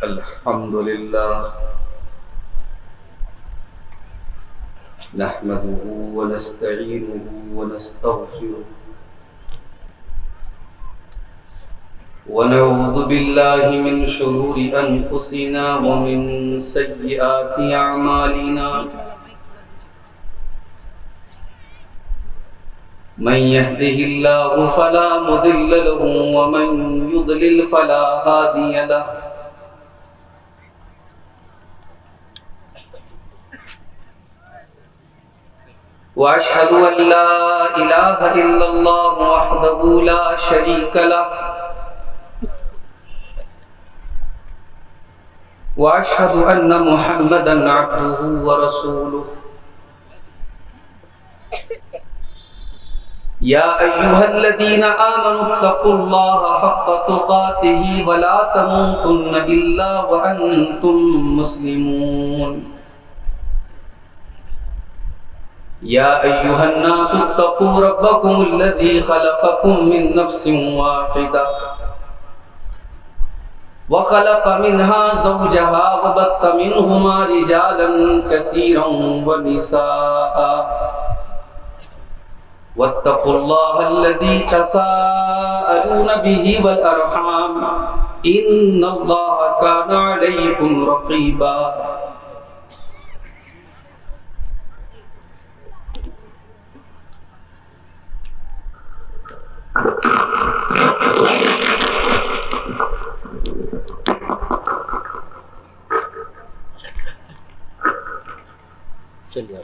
الحمد لله نحمده ونستعينه ونستغفره ونعوذ بالله من شرور أنفسنا ومن سيئات أعمالنا من يهده الله فلا مضل له ومن يضلل فلا هادي له وأشهد أن لا إله إلا الله وحده لا شريك له وأشهد أن محمدا عبده ورسوله يا أيها الذين آمنوا اتقوا الله حق تقاته ولا تموتن إلا وأنتم مسلمون يا أيها الناس اتقوا ربكم الذي خلقكم من نفس واحدة وخلق منها زوجها وبث منهما رجالا كثيرا ونساء واتقوا الله الذي تساءلون به والأرحام إن الله كان عليكم رقيبا چلیے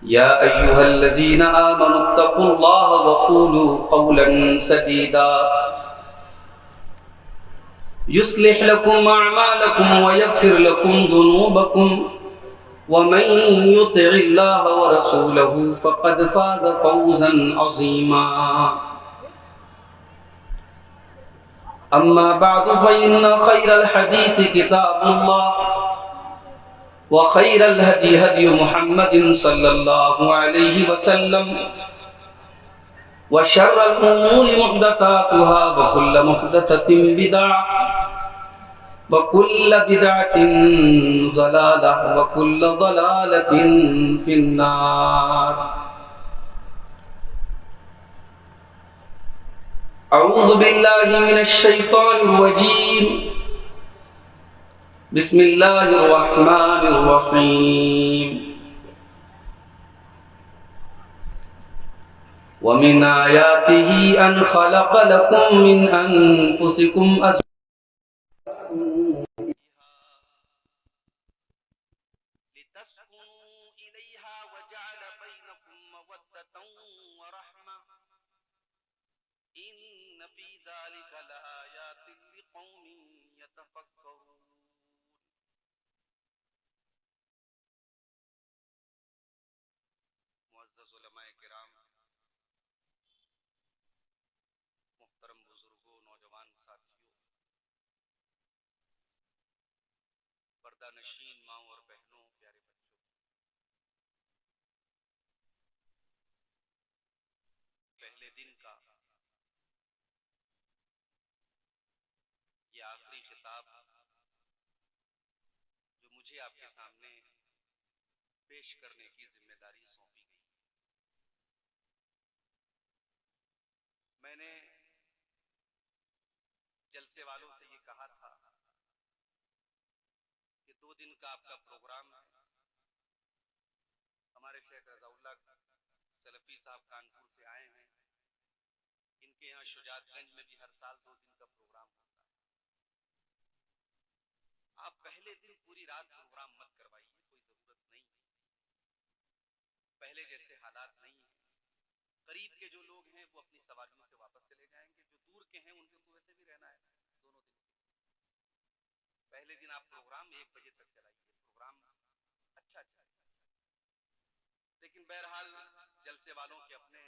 يا أيها الذين آمنوا اتقوا الله وقولوا قولا سديدا يصلح لكم أعمالكم ويغفر لكم ذنوبكم ومن يطع الله ورسوله فقد فاز فوزا عظيما أما بعد فإن خير الحديث كتاب الله وخير الهدي هدي محمد صلى الله عليه وسلم وشر الأمور محدثاتها وكل محدثة بدعة وكل بدعة ضلالة وكل ضلالة في النار أعوذ بالله من الشيطان الرجيم بسم الله الرحمن الرحيم ومن آياته أن خلق لكم من أنفسكم أزواجا لتسكنوا إليها وجعل بينكم مودة ورحمة إن في ذلك لآيات لقوم يتفكرون معزز علماء کرام، محترم بزرگوں، نوجوان ساتھیوں، پردہ نشین ماؤں اور بہنوں، پیارے بچوں، پہلے دن کا یہ آخری خطاب جو مجھے آپ کے سامنے پیش کرنے کی ذمہ داری سونپی گئی، میں نے جلسے والوں سے یہ کہا تھا کہ 2 دن کا آپ کا پروگرام ہے۔ ہمارے شیخ رضا اللہ سلفی صاحب کانپور سے آئے ہیں، ان کے یہاں شجاعت گنج میں بھی ہر سال 2 دن کا پروگرام ہوتا ہے۔ آپ پہلے دن پوری رات پروگرام مت کروائیے، کوئی ضرورت نہیں، پہلے جیسے حالات نہیں ہیں۔ قریب کے جو لوگ ہیں وہ اپنی سواریوں سے واپس چلے جائیں گے، جو دور کے ہیں ان کو تو ویسے بھی رہنا ہے دونوں دن۔ پہلے دن آپ پروگرام 1 بجے تک چلائیے، پروگرام اچھا ہے، لیکن بہرحال جلسے والوں کے اپنے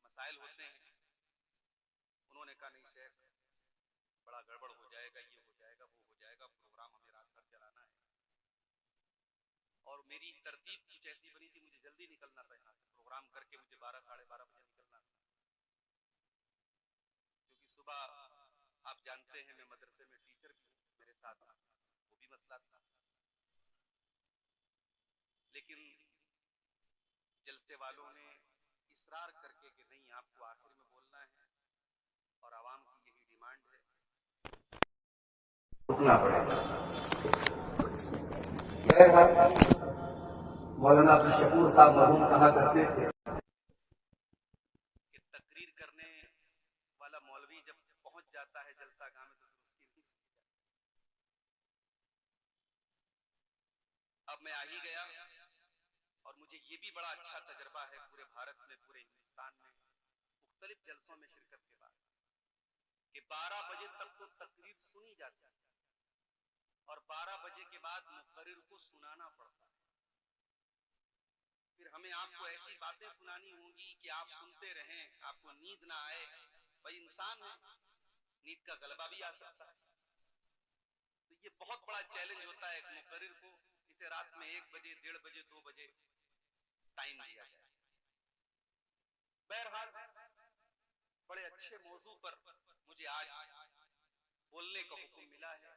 مسائل ہوتے ہیں۔ انہوں نے کہا نہیں شیخ، بڑا گڑبڑ ہو جائے گا، یہ ہو جائے گا، وہ ہو جائے گا، پروگرام ہمیں رات بھر چلانا ہے۔ میری ترتیب کچھ ایسی بنی تھی، مجھے جلدی نکلنا تھا یہاں سے، پروگرام کر کے مجھے 12 ساڑھے 12 بجے نکلنا تھا، کیونکہ صبح آپ جانتے ہیں میں مدرسے میں ٹیچر بھی ہوں، میرے ساتھ وہ بھی مسئلہ تھا، لیکن جلسے والوں نے اصرار کر کے کہ نہیں آپ کو آخر میں بولنا ہے اور عوام کی یہی ڈیمانڈ ہے، رکنا پڑے گا۔ مولانا عبدالشکور صاحب مرحوم کہا کرتے تھے کہ تقریر کرنے والا مولوی جب پہنچ جاتا ہے جلسہ گاہ میں تو اس کی نہیں سنی جاتی۔ اب میں آ ہی گیا اور مجھے یہ بھی بڑا اچھا تجربہ ہے پورے بھارت میں، پورے ہندوستان میں مختلف جلسوں میں شرکت کے بعد کہ 12 بجے تک تو تقریر سنی جاتی ہے اور 12 بجے کے بعد مقرر کو سنانا پڑتا ہے، پھر ہمیں آپ کو ایسی باتیں سنانی ہوں گی کہ آپ سنتے رہیں، آپ کو نیند نہ آئے۔ بھائی انسان ہے، نیند کا غلبہ بھی آ سکتا ہے، تو یہ بہت بڑا چیلنج ہوتا ہے ایک مقرر کو، اسے رات میں 1 بجے 1:30 بجے 2 بجے ٹائم دیا جائے۔ بہرحال بڑے اچھے موضوع پر مجھے آج بولنے کا حکم ملا ہے۔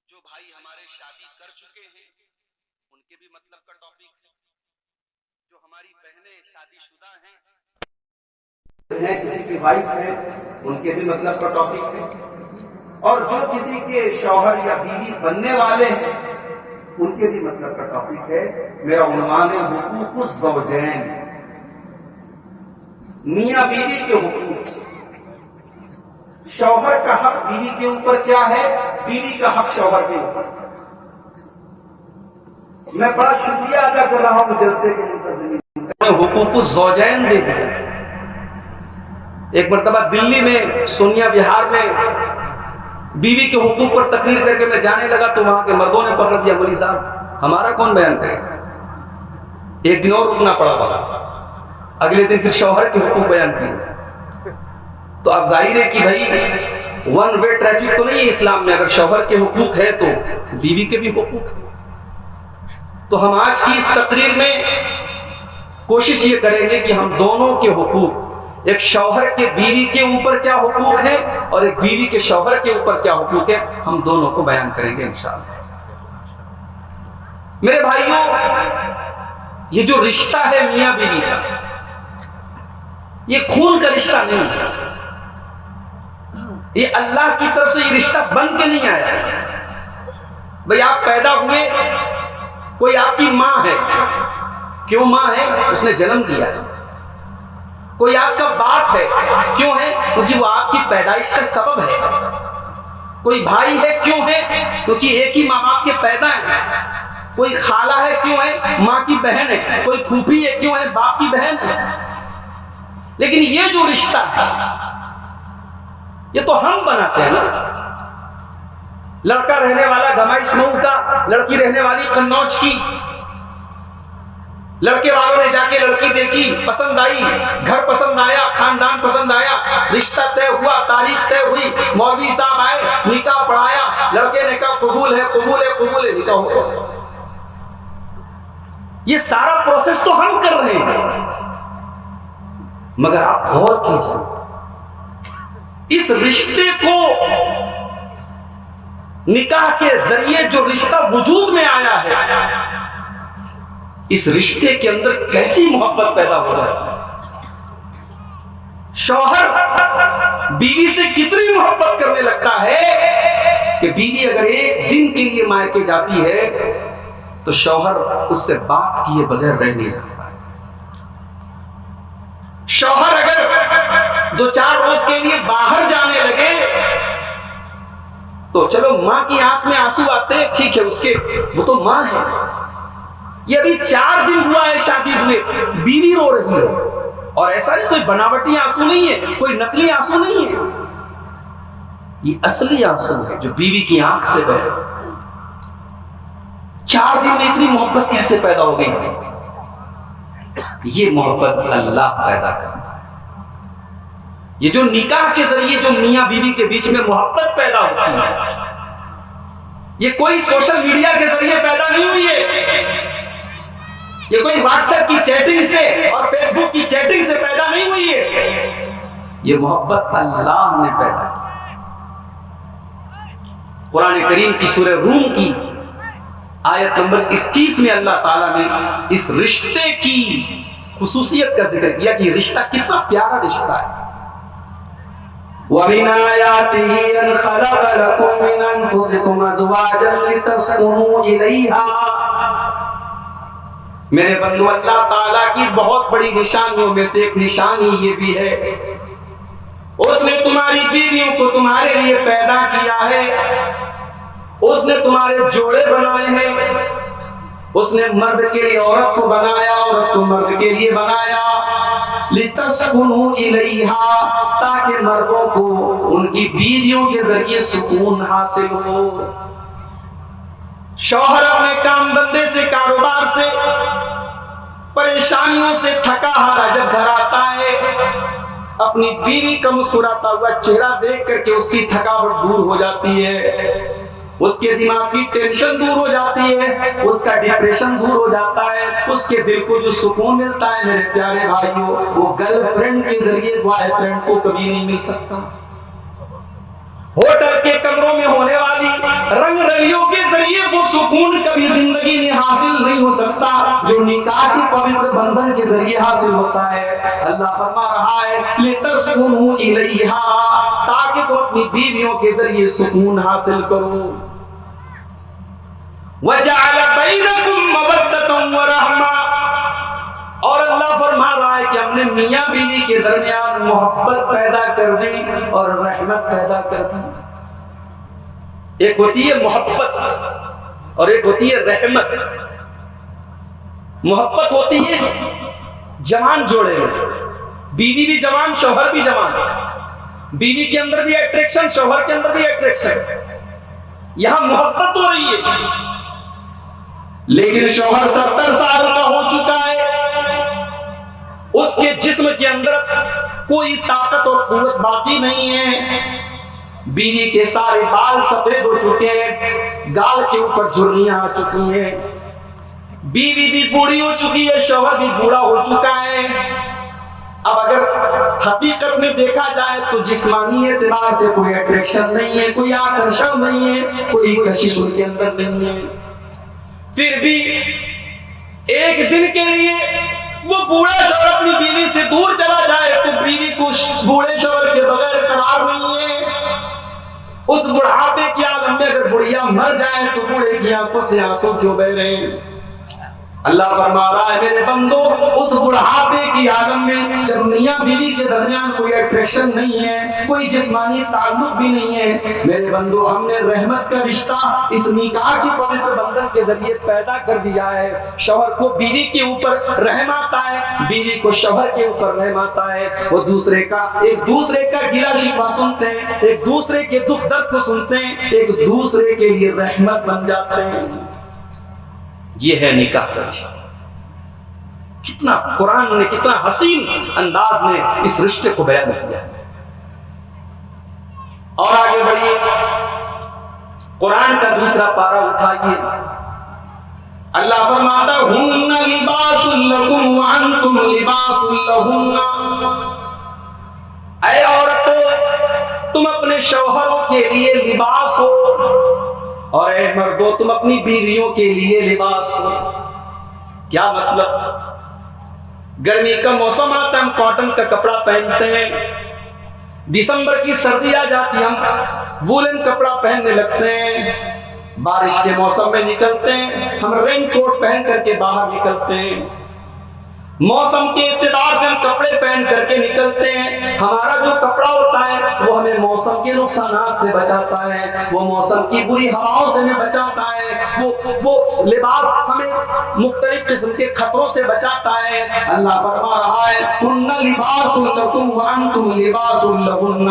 جو بھائی ہمارے شادی کر چکے ہیں ان کے بھی مطلب کا ٹاپک ہے، جو ہماری بہنیں شادی شدہ ہیں، کسی کی وائف ہے، ان کے بھی مطلب کا ٹاپک ہے، اور جو کسی کے شوہر یا بیوی بننے والے ہیں ان کے بھی مطلب کا ٹاپک ہے۔ میرا عنوان ہے حقوق الزوجین، میاں بیوی کے حقوق، شوہر کا حق بیوی کے اوپر کیا ہے، بیوی کا حق شوہر کے اوپر۔ میں بڑا شکریہ ادا کر رہا ہوں جلسے کے منتظمین، حقوق الزوجین دے دیا۔ ایک مرتبہ دلی میں سونیا وہار میں بیوی کے حقوق پر تقریر کر کے میں جانے لگا تو وہاں کے مردوں نے پکڑ دیا، مولوی صاحب ہمارا کون بیان کرے؟ ایک دن اور رکنا پڑا، اگلے دن پھر شوہر کے حقوق بیان کیے۔ تو اب ظاہر ہے کہ بھائی ون وے ٹریفک تو نہیں ہے اسلام میں، اگر شوہر کے حقوق ہے تو بیوی کے بھی حقوق ہیں۔ تو ہم آج کی اس تقریر میں کوشش یہ کریں گے کہ ہم دونوں کے حقوق، ایک شوہر کے بیوی کے اوپر کیا حقوق ہیں اور ایک بیوی کے شوہر کے اوپر کیا حقوق ہیں، ہم دونوں کو بیان کریں گے انشاءاللہ۔ میرے بھائیوں، یہ جو رشتہ ہے میاں بیوی کا، یہ خون کا رشتہ نہیں ہے، یہ اللہ کی طرف سے یہ رشتہ بن کے نہیں آیا۔ بھئی آپ پیدا ہوئے، کوئی آپ کی ماں ہے، کیوں ماں ہے؟ اس نے جنم دیا ہے۔ کوئی آپ کا باپ ہے، کیوں ہے؟ کیونکہ وہ آپ کی پیدائش کا سبب ہے۔ کوئی بھائی ہے، کیوں ہے؟ کیونکہ ایک ہی ماں باپ کے پیدا ہیں۔ کوئی خالہ ہے، کیوں ہے؟ ماں کی بہن ہے۔ کوئی پھوپھی ہے، کیوں ہے؟ باپ کی بہن ہے۔ لیکن یہ جو رشتہ ہے یہ تو ہم بناتے ہیں نا۔ لڑکا رہنے والا گمائش مئو کا، لڑکی رہنے والی قنوج کی، لڑکے والوں نے جا کے لڑکی دیکھی، پسند آئی، گھر پسند آیا، خاندان پسند آیا، رشتہ طے ہوا، تاریخ طے ہوئی، مولوی صاحب آئے، نکاح پڑھایا، لڑکے نے کہا قبول ہے قبول ہے قبول ہے، نکاح ہو گیا۔ یہ سارا پروسیس تو ہم کر رہے ہیں، مگر آپ غور کیجیے، اس رشتے کو، نکاح کے ذریعے جو رشتہ وجود میں آیا ہے، اس رشتے کے اندر کیسی محبت پیدا ہو جاتی ہے۔ شوہر بیوی سے کتنی محبت کرنے لگتا ہے کہ بیوی اگر ایک دن کے لیے مائکے جاتی ہے تو شوہر اس سے بات کیے بغیر رہ نہیں سکتا ہے۔ شوہر اگر 2-4 روز کے لیے باہر جانے لگے تو چلو ماں کی آنکھ میں آنسو آتے ہیں، ٹھیک ہے، اس کے وہ تو ماں ہے۔ یہ ابھی 4 دن ہوا ہے شادی ہوئے، بیوی رو رہی ہے، اور ایسا نہیں کوئی بناوٹی آنسو نہیں ہے، کوئی نقلی آنسو نہیں ہے، یہ اصلی آنسو ہے جو بیوی کی آنکھ سے بہہ رہا ہے۔ 4 دن میں اتنی محبت کیسے پیدا ہو گئی؟ یہ محبت اللہ پیدا کرتا ہے۔ یہ جو نکاح کے ذریعے جو میاں بیوی کے بیچ میں محبت پیدا ہوتی ہے، یہ کوئی سوشل میڈیا کے ذریعے پیدا نہیں ہوئی ہے، واٹس ایپ کی چیٹنگ سے اور فیس بک کی چیٹنگ سے پیدا نہیں ہوئی ہے، یہ محبت اللہ نے پیدا کی۔ قرآن کریم کی سورہ روم کی آیت نمبر 21 میں اللہ تعالیٰ نے اس رشتے کی خصوصیت کا ذکر کیا کہ یہ رشتہ کتنا پیارا رشتہ ہے۔ وَمِنْ آيَاتِهِ أَنْ خَلَقَ لَكُم مِّنْ أَنفُسِكُمْ أَزْوَاجًا لِتَسْكُنُوا إِلَيْهَا۔ میرے بندو، اللہ تعالیٰ کی بہت بڑی نشانیوں میں سے ایک نشانی یہ بھی ہے، اس نے تمہاری بیویوں کو تمہارے لیے پیدا کیا ہے، اس نے تمہارے جوڑے بنائے ہیں، اس نے مرد کے لیے عورت کو بنایا، عورت کو مرد کے لیے بنایا، لِتَسْكُنُوا إِلَيْهَا، تاکہ مردوں کو ان کی بیویوں کے ذریعے سکون حاصل ہو۔ شوہر اپنے کام دھندے سے، کاروبار سے، پریشانیوں سے تھکا ہارا جب گھر آتا ہے، اپنی بیوی کا مسکراتا ہوا چہرہ دیکھ کر کے اس کی تھکاوٹ دور ہو جاتی ہے، اس کے دماغ کی ٹینشن دور ہو جاتی ہے، اس کا ڈپریشن دور ہو جاتا ہے، اس کے دل کو جو سکون ملتا ہے میرے پیارے بھائیوں، وہ گرل فرینڈ کے ذریعے بوائے فرینڈ کو کبھی نہیں مل سکتا۔ ہوٹل کے کمروں میں ہونے والی رنگ رلیوں کے ذریعے وہ سکون کبھی زندگی میں حاصل نہیں ہو سکتا جو نکاح کے پوتر بندھن کے ذریعے حاصل ہوتا ہے۔ اللہ فرما رہا ہے لِتَسْكُنُوا إِلَيْهَا، تاکہ تم اپنی بیویوں کے ذریعے سکون حاصل کرو۔ وَجَعَلَ بَيْنَكُمْ مَوَدَّةً وَرَحْمَةً، اور اللہ فرما رہا ہے کہ ہم نے میاں بیوی کے درمیان محبت پیدا کر دی اور رحمت پیدا کر دی۔ ایک ہوتی ہے محبت اور ایک ہوتی ہے رحمت۔ محبت ہوتی ہے جوان جوڑے میں، بیوی بھی جوان، شوہر بھی جوان، بیوی کے اندر بھی اٹریکشن، شوہر کے اندر بھی اٹریکشن، یہاں محبت ہو رہی ہے، لیکن شوہر 70 سال کا ہو چکا ہے، اس کے جسم کے اندر کوئی طاقت اور قوت باقی نہیں ہے، بیوی کے سارے بال سفید ہو چکے ہیں، گال کے اوپر جھریاں آ چکی ہیں، بیوی بھی بوڑھی ہو چکی ہے، شوہر بھی بوڑھا ہو چکا ہے۔ اب اگر حقیقت میں دیکھا جائے تو جسمانی اعتبار سے کوئی اٹریکشن نہیں ہے، کوئی آکرشن نہیں ہے، کوئی کشش ان کے اندر نہیں ہے، پھر بھی ایک دن کے لیے وہ بوڑھا شوہر اپنی بیوی سے دور چلا جائے تو بیوی کو بوڑھے شوہر کے بغیر قرار نہیں ہے۔ اس بڑھاپے کے عالم میں اگر بڑھیا مر جائے تو بوڑھے کی آنکھوں سے آنسو کیوں بہ رہے ہیں؟ اللہ فرما رہا ہے میرے بندو، اس بڑھاپے کی عالم میں جب میاں بیوی کے درمیان کوئی اٹریکشن نہیں ہے، کوئی جسمانی تعلق بھی نہیں ہے، میرے بندو ہم نے رحمت کا رشتہ اس نکاح کی پوتر بندھن کے ذریعے پیدا کر دیا ہے۔ شوہر کو بیوی کے اوپر رحم آتا ہے، بیوی کو شوہر کے اوپر رحم آتا ہے، وہ ایک دوسرے کا گلہ شکوہ سنتے ہیں، ایک دوسرے کے دکھ درد کو سنتے ہیں، ایک دوسرے کے لیے رحمت بن جاتے ہیں۔ یہ ہے نکاح کا رشتہ۔ کتنا قرآن نے کتنا حسین انداز میں اس رشتے کو بیان کیا۔ اور آگے بڑھیے، قرآن کا دوسرا پارہ اٹھائیے، اللہ فرماتا ہن لباس لکم وانتم لباس لہن، اے عورتوں تم اپنے شوہروں کے لیے لباس ہو، اور اے مردوں تم اپنی بیویوں کے لیے لباس ہو۔ کیا مطلب؟ گرمی کا موسم آتا ہے ہم کاٹن کا کپڑا پہنتے ہیں، دسمبر کی سردی آ جاتی ہم وولن کپڑا پہننے لگتے ہیں، بارش کے موسم میں نکلتے ہیں ہم رین کوٹ پہن کر کے باہر نکلتے ہیں، موسم کے اعتبار سے ہم کپڑے پہن کر کے نکلتے ہیں۔ ہمارا جو کپڑا ہوتا ہے وہ ہمیں موسم کے نقصانات سے بچاتا ہے، وہ موسم کی بری ہواؤں سے ہمیں بچاتا ہے، وہ لباس ہمیں مختلف قسم کے خطروں سے بچاتا ہے۔ اللہ فرما رہا ہے ہن لباس لکم وانتم لباس لہن،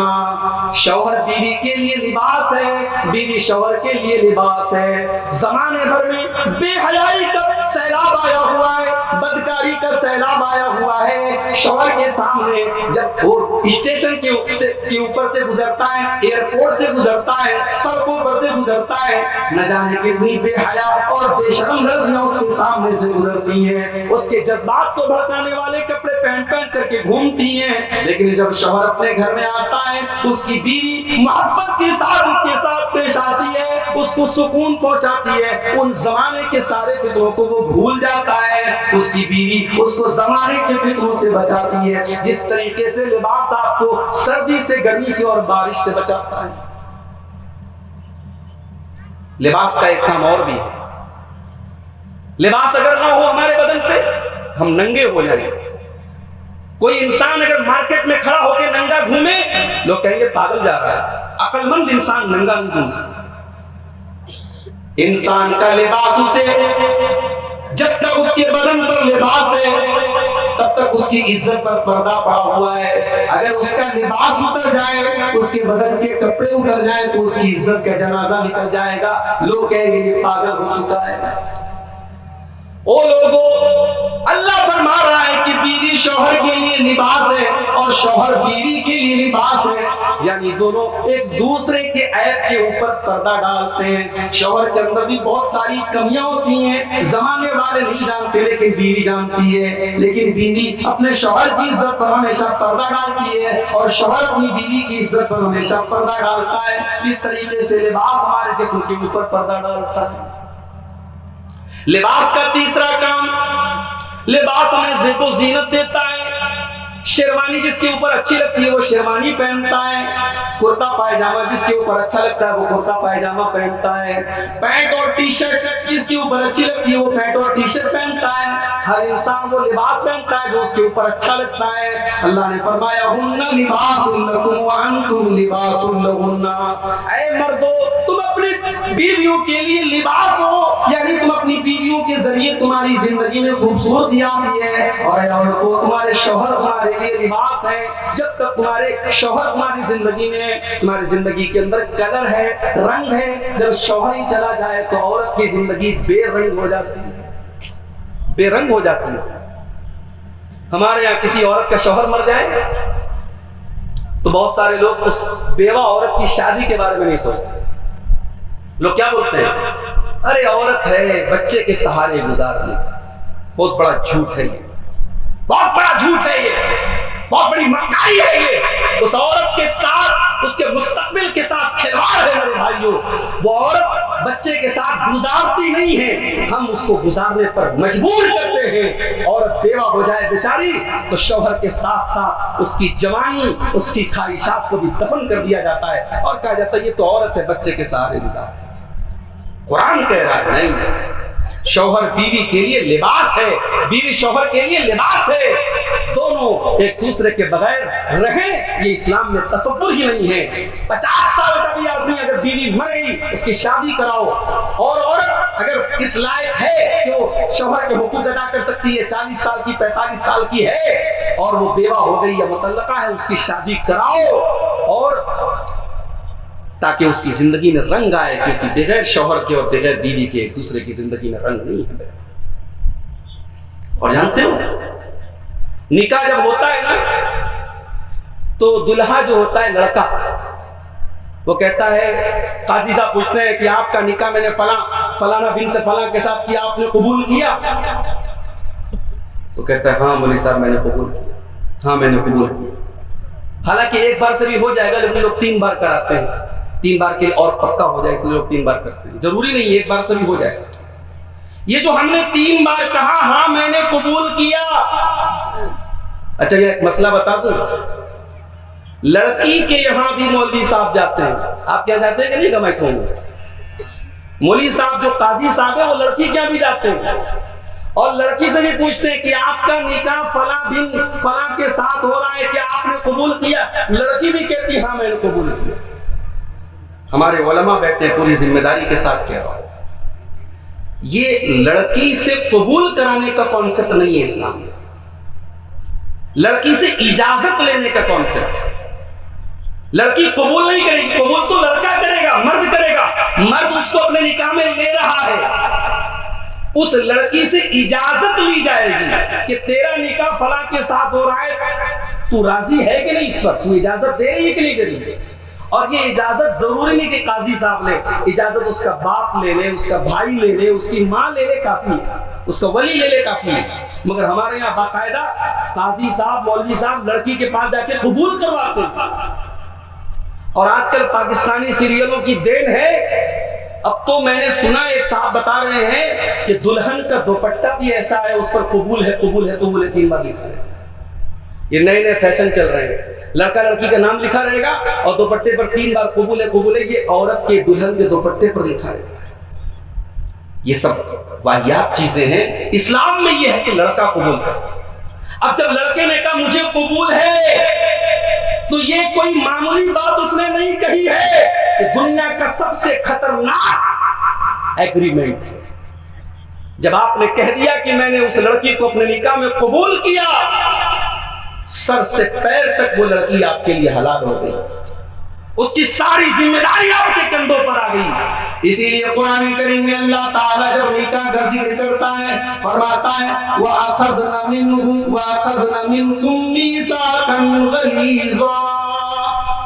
شوہر بیوی کے لیے لباس ہے، بیوی شوہر کے لیے لباس ہے۔ زمانے بھر میں بے حیائی کا سیلاب آیا ہوا ہے، بدکاری کا سیلاب آیا ہوا ہے، شوہر کے سامنے جب وہ اسٹیشن کے اوپر سے گزرتا ہے، ایئرپورٹ سے گزرتا ہے، سڑکوں پر سے گزرتا ہے، نہ جانے کتنی بے حیا اور بے شرم لڑکیاں اس کے سامنے سے گزرتی ہیں، اس کے جذبات کو بھڑکانے والے کپڑے پہن کر کے گھومتی ہیں، لیکن جب شوہر اپنے گھر میں آتا ہے، اس کی بیوی محبت کے ساتھ اس کے ساتھ پیش آتی ہے، اس کو سکون پہنچاتی ہے، ان زمانے کے سارے فطروں کو وہ بھول جاتا ہے، اس کی بیوی اس کو زمانے کے فطروں سے بچاتی ہے، جس طریقے سے لباس آپ کو سردی سے، گرمی سے اور بارش سے بچاتا ہے۔ لباس کا ایک کام اور بھی ہے، لباس اگر نہ ہو ہمارے بدن پہ ہم ننگے ہو جائیں گے۔ کوئی انسان اگر مارکیٹ میں کھڑا ہو کے ننگا گھومے، لوگ کہیں گے پاگل جا رہا ہے۔ عقل مند انسان ننگا نہیں گھوم سکتا۔ انسان کا لباس اسے، جب تک اس کے بدن پر لباس ہے تب تک اس کی عزت پر پردہ پڑا ہوا ہے، اگر اس کا لباس اتر جائے، اس کے بدن کے کپڑے اتر جائیں تو اس کی عزت کا جنازہ نکل جائے گا، لوگ کہیں گے یہ پاگل ہو چکا ہے۔ او لوگوں، اللہ فرما رہا ہے کہ بیوی شوہر کے لیے لباس ہے اور شوہر بیوی کے لیے لباس ہے، یعنی دونوں ایک دوسرے کے عیب کے اوپر پردہ ڈالتے ہیں۔ شوہر کے اندر بھی بہت ساری کمیاں ہوتی ہیں، زمانے والے نہیں جانتے لیکن بیوی جانتی ہے، لیکن بیوی اپنے شوہر کی عزت پر ہمیشہ پردہ ڈالتی ہے اور شوہر اپنی بیوی کی عزت پر ہمیشہ پردہ ڈالتا ہے۔ اس طریقے سے لباس ہمارے جسم کے اوپر پردہ ڈالتا ہے۔ لباس کا تیسرا کام، لباس ہمیں زیب و زینت دیتا ہے۔ شیروانی جس کے اوپر اچھی لگتی ہے وہ شیروانی پہنتا ہے، کرتا پائجامہ جس کے اوپر اچھا لگتا ہے وہ کرتا پائجامہ پہنتا ہے، پینٹ اور ٹی شرٹ جس کے اوپر اچھی لگتی ہے وہ پینٹ اور ٹی شرٹ پہنتا ہے۔ ہر انسان وہ لباس پہنتا ہے جو اس کے اوپر اچھا لگتا ہے۔ اللہ نے فرمایا ہن لباس لکم وانتم لباس لہن، اے مردو تم اپنی بیویوں کے لیے لباس ہو، یعنی تم اپنی بیویوں کے ذریعے تمہاری زندگی میں خوبصورتی آتی ہے، اور اے عورتوں تمہارے شوہر تمہارے لیے لباس ہے۔ جب تک تمہارے شوہر تمہاری زندگی میں، تمہاری زندگی کے اندر کلر ہے، رنگ ہے، جب شوہر ہی چلا جائے تو عورت کی زندگی بے رنگ ہو جاتی ہے، بے رنگ ہو جاتی ہے۔ ہمارے یہاں کسی عورت کا شوہر مر جائے تو بہت سارے لوگ اس بیوہ عورت کی شادی کے بارے میں نہیں سوچتے۔ لوگ کیا بولتے ہیں؟ ارے عورت ہے بچے کے سہارے گزارنے، بہت بڑا جھوٹ ہے یہ، بہت بڑا جھوٹ ہے یہ، بہت بڑی مکاری ہے یہ۔ اس عورت کے ساتھ، اس کے مستقبل کے ساتھ کھلواڑ ہے میرے بھائیوں۔ وہ عورت بچے کے ساتھ گزارتی نہیں ہے، ہم اس کو گزارنے پر مجبور کرتے ہیں۔ عورت بیوہ ہو جائے بیچاری تو شوہر کے ساتھ ساتھ اس کی جوانی، اس کی خواہشات کو بھی دفن کر دیا جاتا ہے اور کہا جاتا ہے یہ تو عورت ہے بچے کے سہارے گزارتی ہے۔ قرآن کہہ رہا ہے نہیں، شوہر بیوی کے لیے لباس ہے، بیوی شوہر کے لیے لباس ہے، دونوں ایک دوسرے کے بغیر رہیں یہ اسلام میں تصور ہی نہیں ہے۔ 50 سال کا بھی آدمی اگر بیوی مر گئی اس کی شادی کراؤ، اور عورت اگر اس لائق ہے کہ وہ شوہر کے حقوق ادا کر سکتی ہے، 40 سال کی 45 سال کی ہے اور وہ بیوہ ہو گئی یا مطلقہ ہے، اس کی شادی کراؤ، اور تاکہ اس کی زندگی میں رنگ آئے، کیونکہ بغیر شوہر کے اور بغیر بیوی کے ایک دوسرے کی زندگی میں رنگ نہیں ہے۔ اور جانتے ہو نکاح جب ہوتا ہے نا تو دلہا جو ہوتا ہے لڑکا، وہ کہتا ہے، قاضی صاحب پوچھتے ہیں کہ آپ کا نکاح میں نے فلانا بنت فلاں کے ساتھ کیا، آپ نے قبول کیا؟ تو کہتا ہے ہاں مولوی صاحب میں نے قبول کیا، ہاں میں نے قبول کیا۔ حالانکہ ایک بار سے بھی ہو جائے گا لیکن لوگ 3 بار کراتے ہیں، 3 بار کے اور پکا ہو جائے اس لیے لوگ 3 بار کرتے ہیں، ضروری نہیں ایک بار سے بھی ہو جائے۔ یہ جو ہم نے 3 بار کہا ہاں میں نے قبول کیا، اچھا یہ ایک مسئلہ بتا دوں، لڑکی کے یہاں بھی مولوی صاحب جاتے ہیں، آپ کیا جاتے ہیں کہ نہیں میں کہوں گا، مولوی صاحب جو قاضی صاحب ہے وہ لڑکی کیا بھی جاتے ہیں اور لڑکی سے بھی پوچھتے ہیں کہ آپ کا نکاح فلاں بن فلاں کے ساتھ ہو رہا ہے، کیا آپ نے قبول کیا؟ لڑکی بھی کہتی ہے ہاں میں نے قبول کیا۔ ہمارے علماء بیٹھے ہیں، پوری ذمہ داری کے ساتھ کہہ رہا ہوں، یہ لڑکی سے قبول کرانے کا کانسیپٹ نہیں ہے اسلام میں، لڑکی سے اجازت لینے کا کانسیپٹ ہے۔ لڑکی قبول نہیں کرے گی، قبول تو لڑکا کرے گا، مرد کرے گا، مرد اس کو اپنے نکاح میں لے رہا ہے، اس لڑکی سے اجازت لی جائے گی کہ تیرا نکاح فلاں کے ساتھ ہو رہا ہے، تو راضی ہے کہ نہیں اس پر، تو اجازت دے رہی ہے کہ نہیں دے رہی ہے؟ اور یہ اجازت ضروری نہیں کہ قاضی صاحب لے، اجازت اس کا باپ لے لے، اس کا بھائی لے لے، اس کی ماں لے لے کافی ہے، اس کا ولی لے لے کافی ہے۔ مگر ہمارے یہاں باقاعدہ قاضی صاحب، مولوی صاحب لڑکی کے پاس جا کے قبول کرواتے ہیں۔ اور آج کل پاکستانی سیریلوں کی دین ہے، اب تو میں نے سنا ایک صاحب بتا رہے ہیں کہ دلہن کا دوپٹہ بھی ایسا ہے، اس پر قبول ہے قبول ہے قبول ہے 3 بار لکھا ہے۔ یہ نئے نئے فیشن چل رہے ہیں، لڑکا لڑکی کا نام لکھا رہے گا اور دوپٹے پر 3 بار قبول ہے قبول ہے، یہ عورت کے دلہن کے دوپٹے پر لکھا رہے گا۔ یہ سب واہیات چیزیں ہیں۔ اسلام میں یہ ہے کہ لڑکا قبول کرے۔ اب جب لڑکے نے کہا مجھے قبول ہے، تو یہ کوئی معمولی بات اس نے نہیں کہی ہے، کہ دنیا کا سب سے خطرناک ایگریمنٹ ہے۔ جب آپ نے کہہ دیا کہ میں نے اس لڑکی کو اپنے نکاح میں قبول کیا، سر سے پیر تک وہ لڑکی آپ کے لیے حلال ہو گئی، اس کی ساری ذمہ داری آپ کے کندھوں پر آ گئی۔ اسی لیے قرآن کریم میں اللہ تعالیٰ جب نکاح کا ذکر کرتا ہے فرماتا ہے وَأَخَذْنَ مِنْهُمْ وَأَخَذْنَ مِنْكُمْ مِيثَاقًا غَلِيظًا۔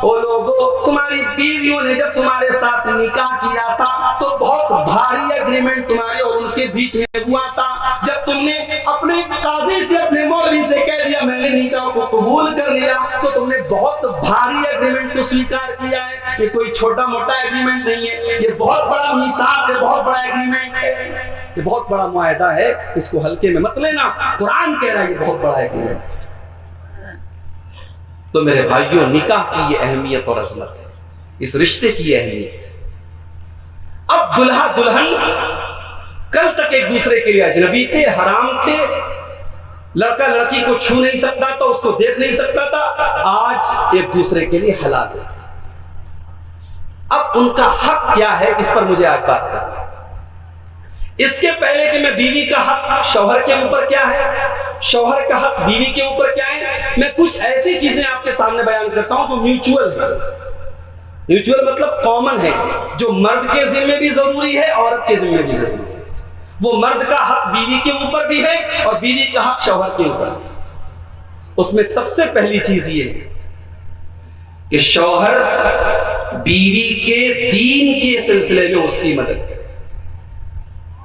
وہ لوگوں، تمہاری بیویوں نے جب تمہارے ساتھ نکاح کیا تھا تو بہت بھاری ایگریمنٹ تمہارے اور ان کے بیچ میں ہوا تھا۔ جب تم نے اپنے قاضی سے، اپنے مولوی سے کہہ دیا میں نے نکاح کو قبول کر لیا، تو تم نے بہت بھاری ایگریمنٹ کو سویکار کیا ہے۔ یہ کوئی چھوٹا موٹا ایگریمنٹ نہیں ہے، یہ بہت بڑا میثاق ہے، بہت بڑا ایگریمنٹ ہے، یہ بہت بڑا معاہدہ ہے، اس کو ہلکے میں مت لینا۔ قرآن کہہ رہا ہے یہ بہت بڑا ایگریمنٹ ہے۔ تو میرے بھائیوں، نکاح کی یہ اہمیت اور عظمت ہے، اس رشتے کی یہ اہمیت ہے۔ اب دلہا دلہن کل تک ایک دوسرے کے لیے اجنبی تھے، حرام تھے، لڑکا لڑکی کو چھو نہیں سکتا تھا، اس کو دیکھ نہیں سکتا تھا، آج ایک دوسرے کے لیے حلال ہے۔ اب ان کا حق کیا ہے، اس پر مجھے آج بات کرنا ہے۔ اس کے پہلے کہ میں بیوی کا حق شوہر کے اوپر کیا ہے، شوہر کا حق بیوی کے اوپر کیا ہے، میں کچھ ایسی چیزیں آپ کے سامنے بیان کرتا ہوں جو میوچول ہے۔ میوچول مطلب کامن ہے، جو مرد کے ذمہ بھی ضروری ہے، عورت کے ذمہ بھی ضروری ہے۔ وہ مرد کا حق بیوی کے اوپر بھی ہے اور بیوی کا حق شوہر کے اوپر بھی۔ اس میں سب سے پہلی چیز یہ ہے کہ شوہر بیوی کے دین کے سلسلے میں اس کی مدد کرے،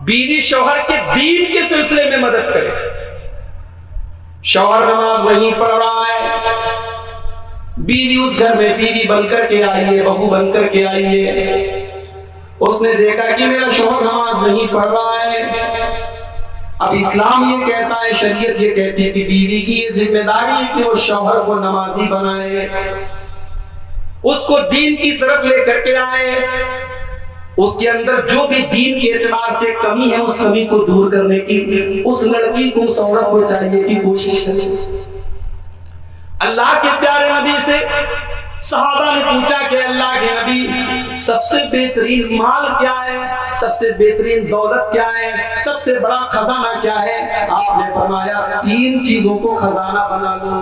بیوی شوہر کے دین کے سلسلے میں مدد کرے۔ شوہر نماز نہیں پڑھ رہا ہے، بیوی اس گھر میں بیوی بن کر کے آئی ہے، بہو بن کر کے آئی ہے، اس نے دیکھا کہ میرا شوہر نماز نہیں پڑھ رہا ہے۔ اب اسلام یہ کہتا ہے، شریعت یہ کہتی ہے کہ بیوی کی یہ ذمہ داری ہے کہ وہ شوہر کو نمازی بنائے، اس کو دین کی طرف لے کر کے آئے، اس کے اندر جو بھی دین کے اعتبار سے کمی ہے اس کمی کو دور کرنے کی اس لڑکی کو، اس عورت کو چاہیے کہ کوشش کرے۔ اللہ کے پیارے نبی سے صحابہ نے پوچھا کہ اللہ کے نبی، سب سے بہترین مال کیا ہے، سب سے بہترین دولت کیا ہے، سب سے بڑا خزانہ کیا ہے؟ آپ نے فرمایا 3 چیزوں کو خزانہ بنا لو۔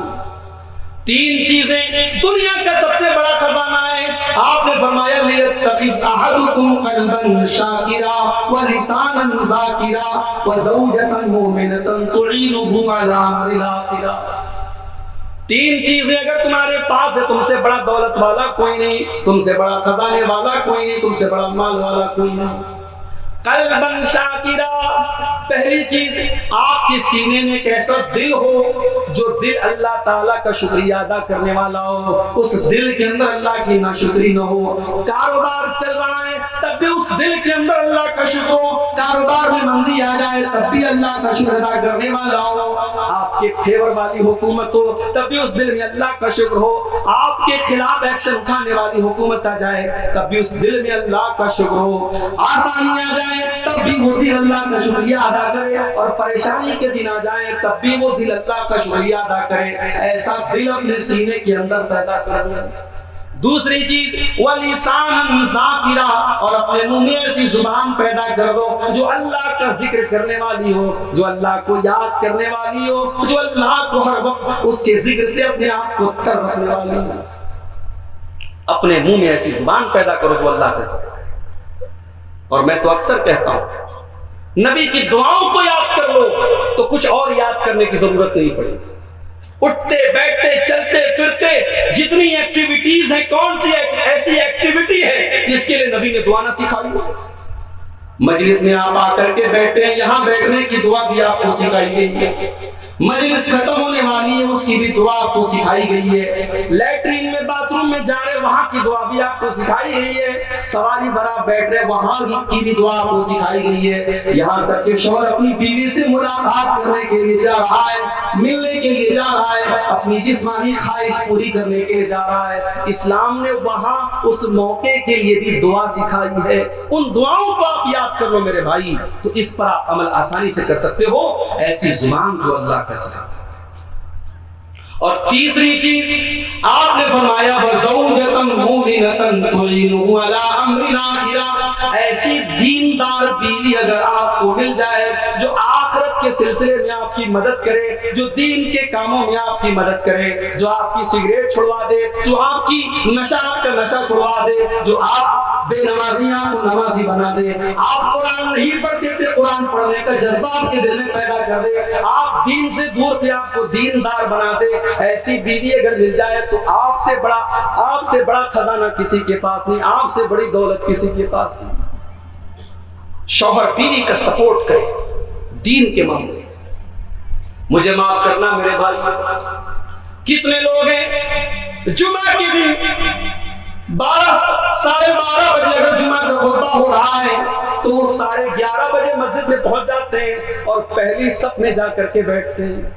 3 چیزیں دنیا کا سب سے بڑا خزانہ ہے۔ آپ نے فرمایا لِيَتَّخِذْ أَحَدُكُمْ قَلْبًا شَاكِرًا وَلِسَانًا ذَاكِرًا وَزَوْجَةً مُؤْمِنَةً تُعِينُهُ عَلَى أَمْرِ الْآخِرَةِ۔ 3 چیزیں اگر تمہارے پاس ہے، تم سے بڑا دولت والا کوئی نہیں، تم سے بڑا خزانے والا کوئی نہیں، تم سے بڑا مال والا کوئی نہیں۔ قلباً شاکرا، پہلی چیز آپ کے سینے میں ایک ایسا دل ہو جو دل اللہ تعالیٰ کا شکریہ ادا کرنے والا ہو، اس دل کے اندر اللہ کی ناشکری نہ ہو۔ کاروبار چل رہا ہے تب بھی اس دل کے اندر اللہ کا شکر ہو، کاروبار میں مندی آ جائے تب بھی اللہ کا شکر ادا کرنے والا ہو، آپ کے فیور والی حکومت ہو تب بھی اس دل میں اللہ کا شکر ہو، آپ کے خلاف ایکشن اٹھانے والی حکومت آ جائے تب بھی اس دل میں اللہ کا شکر ہو، آسانی آ جائے تب بھی وہ دل اللہ کا شکریہ ادا کرے، اور پریشانی کے دن آ جائے تب بھی وہ دل اللہ کا شکریہ ادا کرے۔ ایسا دل اپنے سینے کے اندر پیدا کر دیں۔ دوسری چیز وَلِسَانًا ذَاكِرًا، اور اپنے منہ میں ایسی زبان پیدا کر دو جو اللہ کا ذکر کرنے والی ہو، جو اللہ کو یاد کرنے والی ہو، جو اللہ کو ہر وقت اس کے ذکر سے اپنے آپ کو تر رکھنے والی ہو۔ اپنے منہ میں ایسی زبان پیدا کرو جو اللہ کا ذکر۔ اور میں تو اکثر کہتا ہوں نبی کی دعاؤں کو یاد کر لو تو کچھ اور یاد کرنے کی ضرورت نہیں پڑے گی. اٹھتے بیٹھتے چلتے پھرتے جتنی ایکٹیویٹیز ہیں، کون سی ایسی ایکٹیویٹی ہے جس کے لیے نبی نے دعا نہ سکھائی ہو؟ مجلس میں آپ آ کر کے بیٹھتے ہیں، یہاں بیٹھنے کی دعا بھی آپ کو سکھائی گئی ہے. مجلس ختم ہونے والی ہے، اس کی بھی دعا آپ کو سکھائی گئی ہے. لیٹرین میں باتھ روم میں جا رہے، وہاں کی دعا بھی آپ کو سکھائی گئی ہے. سواری برا بیٹھ رہے، وہاں کی بھی دعا آپ کو سکھائی گئی ہے. یہاں تک کہ شوہر اپنی بیوی سے ملاقات کرنے کے لیے جا رہا ہے، ملنے کے لیے جا رہا ہے، اپنی جسمانی خواہش پوری کرنے کے لیے جا رہا ہے، اسلام نے وہاں اس موقع کے لیے بھی دعا سکھائی ہے. ان دعاؤں کو آپ یاد کر لو میرے بھائی، تو اس پر آپ عمل آسانی سے کر سکتے ہو. ایسی زبان جو اللہ کا سکھا. اور تیسری چیز آپ نے فرمایا وَزَوْجَةً مُؤْمِنَةً تُعِينُهُ عَلَىٰ أَمْرِ الْآخِرَةِ. ایسی دیندار بیوی اگر آپ کو مل جائے جو آخرت کے سلسلے میں آپ کی مدد کرے، جو دین کے کاموں میں آپ کی مدد کرے، جو آپ کی سگریٹ چھڑوا دے، جو آپ کی نشہ کا نشہ چھڑوا دے، جو آپ بے نمازیاں کو نمازی بنا دے، آپ قرآن نہیں پڑھتے تھے قرآن پڑھنے کا جذبہ آپ کے دل میں پیدا کر دے، آپ دین سے دور تھے آپ کو دیندار بنا دے. ایسی بیوی اگر مل جائے تو آپ سے بڑا خزانہ کسی کے پاس نہیں، آپ سے بڑی دولت کسی کے پاس نہیں. شوہر بیوی کا سپورٹ کرے دین کے معاملے. مجھے معاف کرنا میرے بھائی، کتنے لوگ ہیں جمعہ کے دن 12:30 بجے اگر جمعہ کا خطبہ ہو رہا ہے تو وہ 11:30 بجے مسجد میں پہنچ جاتے ہیں اور پہلی صف میں جا کر کے بیٹھتے ہیں.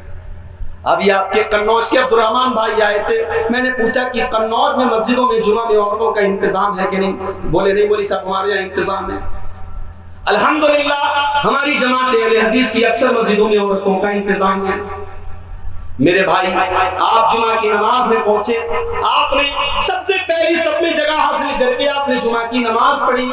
ابھی آپ کے قنوج کے عبد الرحمان بھائی آئے تھے، میں نے پوچھا کہ قنوج میں مسجدوں میں جمعہ میں عورتوں کا انتظام ہے کہ نہیں؟ بولے نہیں مولوی صاحب ہمارے یہاں انتظام ہے. الحمدللہ ہماری جماعت اہل حدیث کی اکثر مسجدوں میں عورتوں کا انتظام ہے. میرے بھائی آپ جمعہ کی نماز میں پہنچے، آپ نے سب سے پہلی صف میں جگہ حاصل کر کے آپ نے جمعہ کی نماز پڑھی.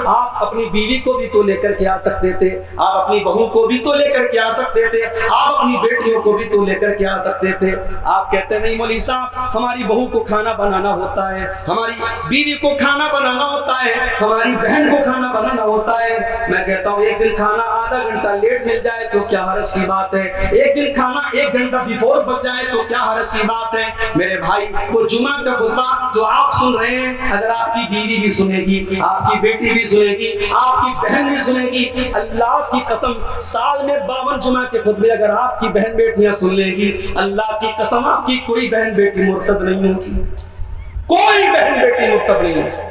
آپ اپنی بیوی کو بھی تو لے کر کے آ سکتے تھے، آپ اپنی بہو کو بھی تو لے کر کے آ سکتے تھے، آپ اپنی بیٹیوں کو بھی تو لے کر کے آ سکتے تھے. آپ کہتے نہیں مولوی صاحب ہماری بہو کو کھانا بنانا ہوتا ہے، ہماری بیوی کو کھانا بنانا ہوتا ہے، ہماری بہن کو کھانا بنانا ہوتا ہے. میں کہتا ہوں ایک دن کھانا آدھا گھنٹہ لیٹ مل جائے تو کیا حرج کی بات ہے؟ ایک دن کھانا 1 گھنٹہ بیفور بچ جائے تو کیا حرج کی بات ہے؟ میرے بھائی وہ جمعہ کا خطبہ جو آپ سن رہے ہیں، اگر آپ کی بیوی بھی سنے گی، آپ کی بیٹی بھی سنے گی، آپ کی بہن بھی سنے گی، اللہ کی قسم سال میں 52 جمعہ کے خطبے اگر آپ کی بہن بیٹیاں سن لیں گی، اللہ کی قسم آپ کی کوئی بہن بیٹی مرتد نہیں ہوگی، کوئی بہن بیٹی مرتد نہیں ہوگی.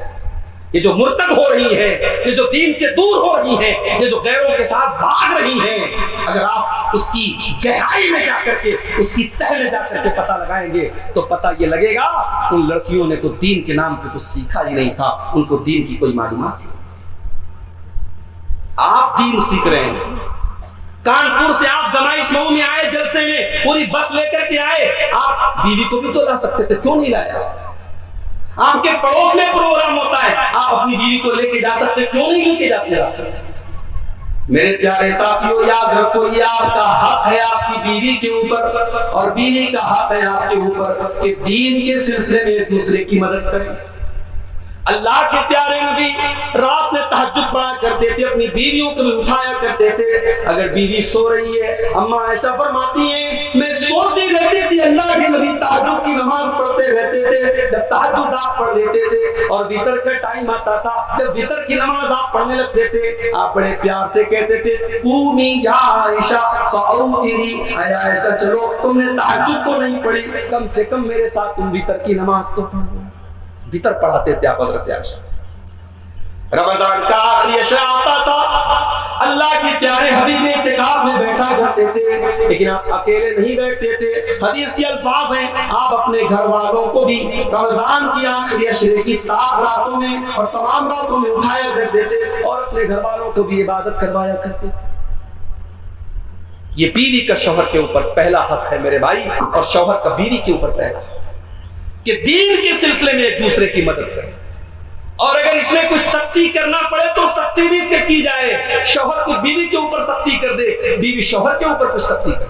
یہ جو مرتد ہو رہی ہے، یہ جو دین سے دور ہو رہی ہے، یہ جو غیروں کے ساتھ بھاگ رہی ہیں، اگر آپ اس کی گہرائی میں جا کر کے اس کی تہ میں جا کر کے پتہ لگائیں گے تو پتہ یہ لگے گا ان لڑکیوں نے تو دین کے نام پہ کچھ سیکھا ہی نہیں تھا، ان کو دین کی کوئی معلومات ہی نہیں تھی. آپ دین سیکھ رہے ہیں. کانپور سے آپ گمائش مئو میں آئے، جلسے میں پوری بس لے کر کے آئے، آپ بیوی کو بھی تو لا سکتے تھے، کیوں نہیں لایا؟ آپ کے پڑوس میں پروگرام ہوتا ہے، آپ اپنی بیوی کو لے کے جا سکتے، کیوں نہیں لے کے جاتے؟ میرے پیارے ساتھیوں یاد رکھو یہ آپ کا حق ہے آپ کی بیوی کے اوپر، اور بیوی کا حق ہے آپ کے اوپر کہ دین کے سلسلے میں ایک دوسرے کی مدد کریں. اللہ کے پیارے نبی رات میں تہجد پڑھا کرتے تھے، اپنی بیویوں کو بھی اٹھایا کرتے تھے. اگر بیوی سو رہی ہے، اما عائشہ فرماتی ہیں میں سوتی رہتی تھی، اللہ کے نبی تہجد کی نماز پڑھتے رہتے تھے. جب تہجد آپ پڑھ لیتے تھے اور وتر کا ٹائم آتا تھا، جب وتر کی نماز آپ پڑھنے لگتے تھے، آپ بڑے پیار سے کہتے تھے قومی یا عائشہ فاوتری، اے عائشہ چلو تم نے تہجد تو نہیں پڑھی، کم سے کم میرے ساتھ تم وتر کی نماز تو پڑھو. وتر پڑھاتے تھے آپ حضرت عائشہ. رمضان کا آخری عشرہ آتا تھا، اللہ کے پیارے حبیب اعتکاف میں بیٹھا کرتے تھے، لیکن آپ اکیلے نہیں بیٹھتے تھے. حدیث کے الفاظ ہیں آپ اپنے گھر والوں کو بھی رمضان کی آخری عشرے کی راتوں میں اور تمام راتوں میں اٹھایا کرتے تھے اور اپنے گھر والوں کو بھی عبادت کروایا کرتے تھے. یہ بیوی کا شوہر کے اوپر پہلا حق ہے میرے بھائی، اور شوہر کا بیوی کے اوپر پہلا حق کہ دین کے سلسلے میں ایک دوسرے کی مدد کرے. اور اگر اس میں کچھ سختی کرنا پڑے تو سختی بھی کی جائے. شوہر کچھ بیوی کے اوپر سختی کر دے، بیوی شوہر کے اوپر کچھ سختی کر دے.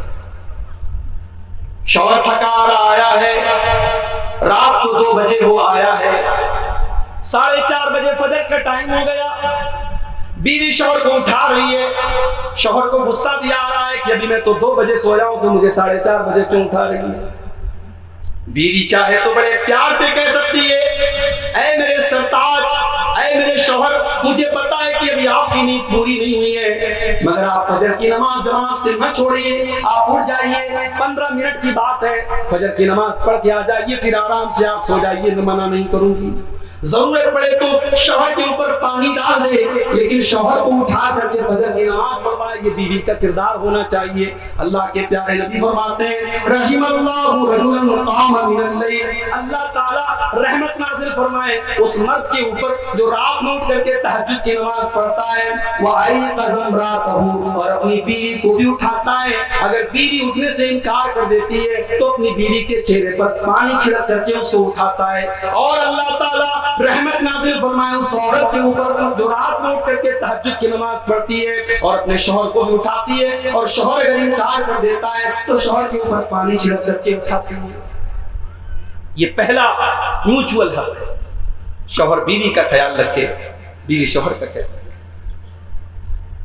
شوہر تھکا آیا ہے، رات کو 2 بجے وہ آیا ہے، 4:30 بجے فجر کا ٹائم ہو گیا، بیوی شوہر کو اٹھا رہی ہے، شوہر کو غصہ بھی آ رہا ہے کہ ابھی میں تو 2 بجے سویا ہوں تو مجھے 4:30 بجے کیوں اٹھا رہی ہے؟ بیوی چاہے تو بڑے پیار سے کہہ سکتی ہے اے میرے سرتاج، اے میرے شوہر، مجھے پتا ہے کہ ابھی آپ کی نیند پوری نہیں ہوئی ہے، مگر آپ فجر کی نماز جماعت سے نہ چھوڑیے، آپ اٹھ جائیے، 15 منٹ کی بات ہے، فجر کی نماز پڑھ کے آ جائیے، پھر آرام سے آپ سو جائیے، میں منع نہیں کروں گی۔ ضرورت پڑے تو شوہر کے اوپر پانی ڈال دے، لیکن شوہر کو اٹھا کر کے فجر کی نماز پڑھوائے، یہ بیوی کا کردار ہونا چاہیے۔ اللہ کے پیارے نبی فرماتے ہیں رحم اللہ رجلا قام من اللیل، اللہ تعالی رحمت نازل فرمائے اس مرد کے اوپر جو رات میں اٹھ کر کے تہجد کی نماز پڑھتا ہے، وَأَيْقَظَ امْرَأَتَهُ، اور اپنی بیوی کو بھی اٹھاتا ہے۔ اگر بیوی اٹھنے سے انکار کر دیتی ہے تو اپنی بیوی کے چہرے پر پانی چھڑک کر کے اس کو اٹھاتا ہے، اور اللہ تعالی رحمت نازل فرمائے اس عورت کے اوپر جو رات میں اٹھ کر کے تہجد کی نماز پڑھتی ہے اور اپنے شوہر کو بھی اٹھاتی ہے، اور شوہر اگر انکار کر دیتا ہے تو شوہر کے اوپر پانی چھڑک کر کے اٹھاتی ہے۔ یہ پہلا میوچول حق ہے، شوہر بیوی کا خیال رکھے، بیوی شوہر کا خیال رکھے۔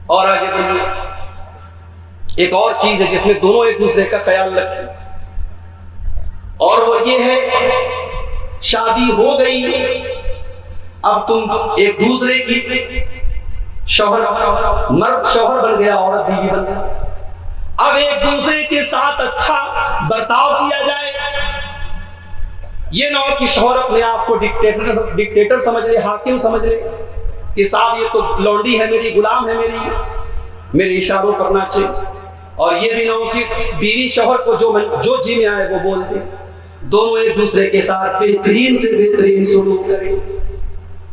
اور آگے بڑھیے، ایک اور چیز ہے جس میں دونوں ایک دوسرے کا خیال رکھیں، اور وہ یہ ہے شادی ہو گئی، اب تم ایک دوسرے کی شوہر، مرد شوہر بن گیا، عورت بیوی بن گیا، اب ایک دوسرے کے ساتھ اچھا برتاؤ کیا جائے، یہ نہ ہو کہ شوہر اپنے آپ کو ڈکٹیٹر سمجھ لے، حاکم سمجھ لے کہ صاحب یہ تو لونڈی ہے میری، غلام ہے میری، میرے اشاروں پر ناچے، اور یہ بھی نہ ہو کہ بیوی شوہر کو جو جی میں آئے وہ بول دے۔ دونوں ایک دوسرے کے ساتھ بہترین سے بہترین سلوک کریں۔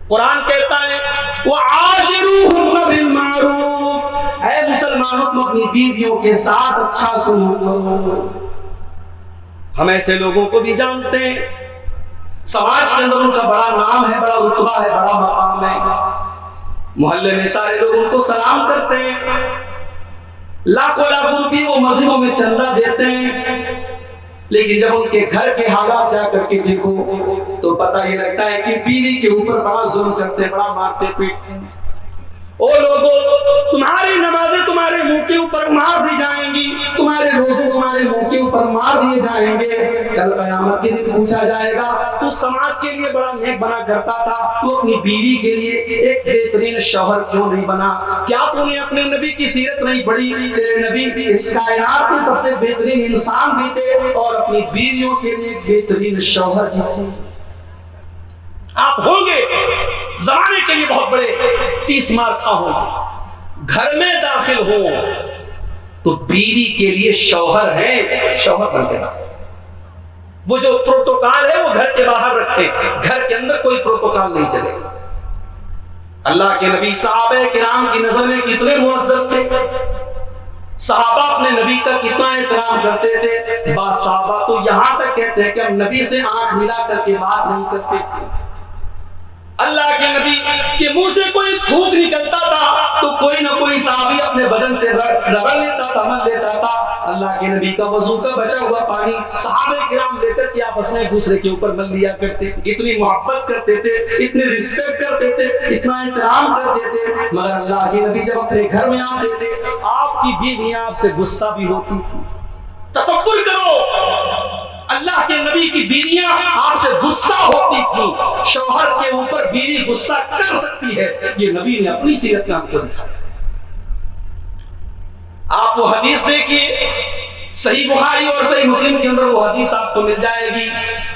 قرآن کہتا ہے وَعَاشِرُوهُنَّ بِالْمَعْرُوفِ، اے مسلمانوں تم اپنی بیویوں کے ساتھ اچھا سلوک کرو۔ ہم ایسے لوگوں کو بھی جانتے ہیں، سماج کے اندر ان کا بڑا نام ہے، بڑا رتبہ ہے، بڑا مقام ہے، محلے میں سارے لوگ ان کو سلام کرتے ہیں، لاکھوں لاکھوں روپے وہ مسجدوں میں چندہ دیتے ہیں، لیکن جب ان کے گھر کے حالات جا کر کے دیکھو تو پتہ یہ لگتا ہے کہ بیوی کے اوپر بڑا ظلم کرتے، بڑا مارتے پیٹتے ہیں۔ او لوگوں، تمہاری نمازیں تمہارے منہ کے اوپر مار دی جائیں گی، تمہارے روزے تمہارے منہ کے اوپر مار دیے جائیں گے، کل قیامت کے دن پوچھا جائے گا تو سماج کے لیے بڑا نیک بنا کرتا تھا، تو اپنی بیوی کے لیے ایک بہترین شوہر کیوں نہیں بنا؟ کیا تو نے اپنے نبی کی سیرت نہیں پڑھی؟ تیرے نبی اس کائنات کے سب سے بہترین انسان بھی تھے اور اپنی بیویوں کے لیے ایک بہترین شوہر بھی تھے۔ آپ ہوں گے زمانے کے لیے بہت بڑے 30 مار خواہ ہوں گے، گھر میں داخل ہوں تو بیوی کے لیے شوہر ہیں، شوہر بن کے داخل۔ وہ جو پروٹوکال ہے وہ گھر کے باہر رکھے، گھر کے اندر کوئی پروٹوکال نہیں چلے۔ اللہ کے نبی صحابہ کرام کی نظر میں کتنے معزز تھے، صحابہ اپنے نبی کا کتنا احترام کرتے تھے، بعض صحابہ تو یہاں تک کہتے ہیں کہ ہم نبی سے آنکھ ملا کر کے بات نہیں کرتے تھے۔ اللہ کے نبی کے منہ سے کوئی تھوک نکلتا تھا تو کوئی نہ کوئی صحابی اپنے بدن سے رگڑ لیتا تھا، مل لیتا تھا۔ اللہ کے نبی کا وضو کا بچا ہوا پانی صحابہ کرام لے کر کے آپس میں ایک دوسرے کے اوپر مل لیا کرتے، اتنی محبت کرتے تھے، اتنی رسپیکٹ کرتے تھے، اتنا احترام کرتے تھے۔ مگر اللہ کے نبی جب اپنے گھر میں آتے تھے، آپ کی بیویاں آپ سے غصہ بھی ہوتی تھی۔ تصور کرو، اللہ کے نبی کی بیویاں آپ سے غصہ ہوتی تھی، شوہر کے اوپر بیوی غصہ کر سکتی ہے، یہ نبی نے اپنی سیرت میں آپ کو دکھایا۔ آپ وہ حدیث دیکھیے، صحیح بخاری اور صحیح مسلم کے اندر وہ حدیث آپ کو مل جائے گی۔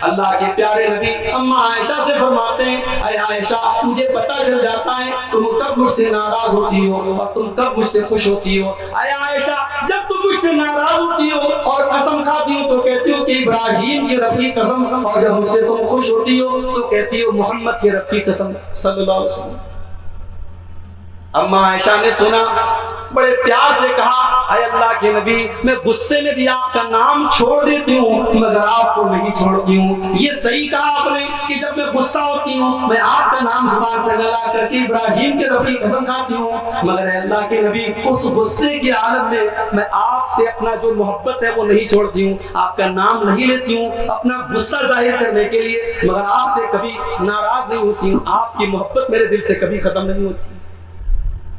اللہ کے پیارے نبی اما عائشہ سے فرماتے ہیں اے عائشہ، مجھے پتہ چل جاتا ہے تم کب مجھ سے ناراض ہوتی ہو اور تم کب مجھ سے خوش ہوتی ہو۔ اے عائشہ، جب تم مجھ سے ناراض ہوتی ہو اور قسم کھاتی ہو تو کہتی ہو کہ ابراہیم کے رب کی قسم، اور جب مجھ سے تم خوش ہوتی ہو تو کہتی ہو محمد کے رب کی قسم صلی اللہ علیہ وسلم۔ اما عائشہ نے سنا، بڑے پیار سے کہا اے اللہ کے نبی، میں غصے میں بھی آپ کا نام چھوڑ دیتی ہوں مگر آپ کو نہیں چھوڑتی ہوں۔ یہ صحیح کہا آپ نے کہ جب میں غصہ ہوتی ہوں میں آپ کا نام زبان پر لگا کر کے ابراہیم کے رب کی قسم کھاتی ہوں، مگر اے اللہ کے نبی اس غصے کے عالم میں آپ سے اپنا جو محبت ہے وہ نہیں چھوڑتی ہوں، آپ کا نام نہیں لیتی ہوں اپنا غصہ ظاہر کرنے کے لیے، مگر آپ سے کبھی ناراض نہیں ہوتی ہوں، آپ کی محبت میرے دل سے کبھی ختم نہیں ہوتی۔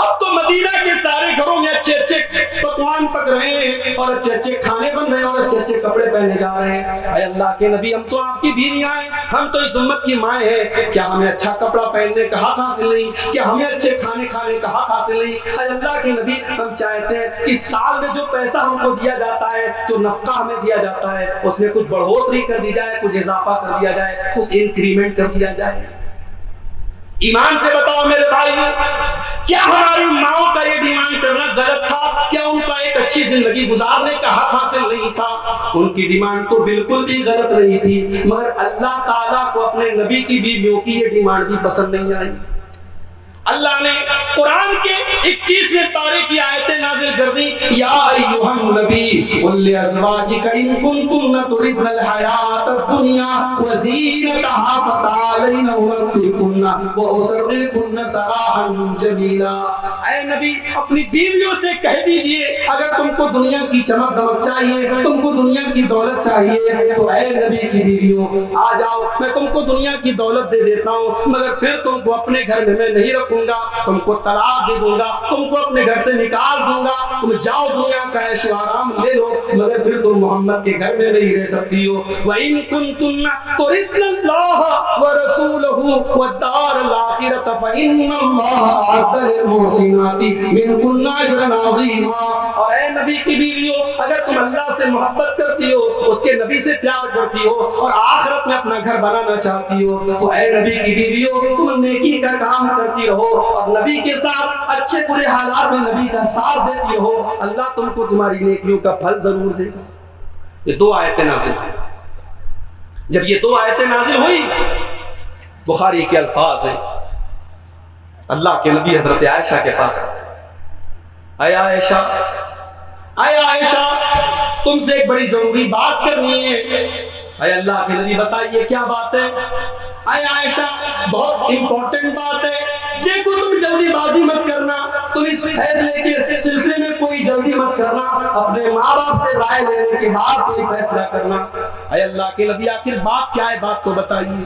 اب تو مدینہ کے سارے گھروں میں اچھے اچھے پکوان پک رہے ہیں اور اچھے اچھے کھانے بن رہے ہیں اور اچھے اچھے کپڑے پہنے جا رہے ہیں. اے اللہ کے نبی ہم تو آپ کی بیویاں ہیں, ہم تو اس امت کی مائیں ہیں, کیا ہمیں اچھا کپڑا پہننے کا حق حاصل نہیں؟ کیا ہمیں اچھے کھانے کھانے کا حق حاصل نہیں؟ اے اللہ کے نبی ہم چاہتے ہیں کہ سال میں جو پیسہ ہم کو دیا جاتا ہے, جو نفقہ ہمیں دیا جاتا ہے, اس میں کچھ بڑھوتری کر دی جائے, کچھ اضافہ کر دیا جائے, کچھ انکریمنٹ کر دیا جائے. ایمان سے بتاؤ میرے بھائی, کیا ہماری ماؤں کا یہ ڈیمانڈ کرنا غلط تھا؟ کیا ان کا ایک اچھی زندگی گزارنے کا حق حاصل نہیں تھا؟ ان کی ڈیمانڈ تو بالکل بھی غلط نہیں تھی, مگر اللہ تعالیٰ کو اپنے نبی کی بیویوں کی یہ ڈیمانڈ بھی پسند نہیں آئی. اللہ نے قرآن کے 21ویں پارے کی آیتیں نازل کر دی, یا ایھا النبی قل لازواجک ان کنتن تردن الحیات الدنیا وزینتها فتعالین امتعکن واسرحکن سراحا جمیلا. اے نبی اپنی بیویوں سے کہہ دیجئے اگر تم کو دنیا کی چمک دمک چاہیے, تم کو دنیا کی دولت چاہیے, تو اے نبی کی بیویوں آ جاؤ, میں تم کو دنیا کی دولت دے دیتا ہوں, مگر پھر تم کو اپنے گھر میں نہیں رکھوں گا, تم کو طلاق دے دوں گا, تم کو اپنے گھر سے نکال دوں گا, تم جاؤ دنیا کا عیش و آرام لے لو, مگر پھر تم محمد کے گھر میں نہیں رہ سکتی ہو. وَإِن كُنتُنَّ تُرِدْنَ اللَّهَ وَرَسُولَهُ وَالدَّارَ الْآخِرَةَ فَإِنَّ اللَّهَ أَعَدَّ لِلْمُحْسِنَاتِ مِنكُنَّ أَجْرًا عَظِيمًا. اور اے نبی کی بیویوں, اگر تم اللہ سے محبت کرتی ہو, اس کے نبی سے پیار کرتی ہو اور آخرت میں اپنا گھر بنانا چاہتی ہو, تو اے نبی کی بیویوں تم نیکی کا کام کرتی رہو اور نبی کے ساتھ اچھے برے حالات میں نبی کا ساتھ دیتی رہو, اللہ تم کو تمہاری نیکیوں کا پھل ضرور دے گا. یہ دو آیتیں نازل ہوئی. جب یہ دو آیتیں نازل ہوئی, بخاری کے الفاظ ہیں, اللہ کے نبی حضرت عائشہ کے پاس آتے, اے عائشہ, اے عائشہ تم سے ایک بڑی ضروری بات کرنی ہے. اے اللہ کے نبی بتائیے کیا بات ہے؟ اے عائشہ بہت امپورٹنٹ بات ہے, دیکھو تم جلدی بازی مت کرنا, تم اس فیصلے کے سلسلے میں کوئی جلدی مت کرنا, اپنے ماں باپ سے رائے لینے کے بعد کوئی فیصلہ کرنا. اے اللہ کے نبی آخر بات کیا ہے, بات تو بتائیے.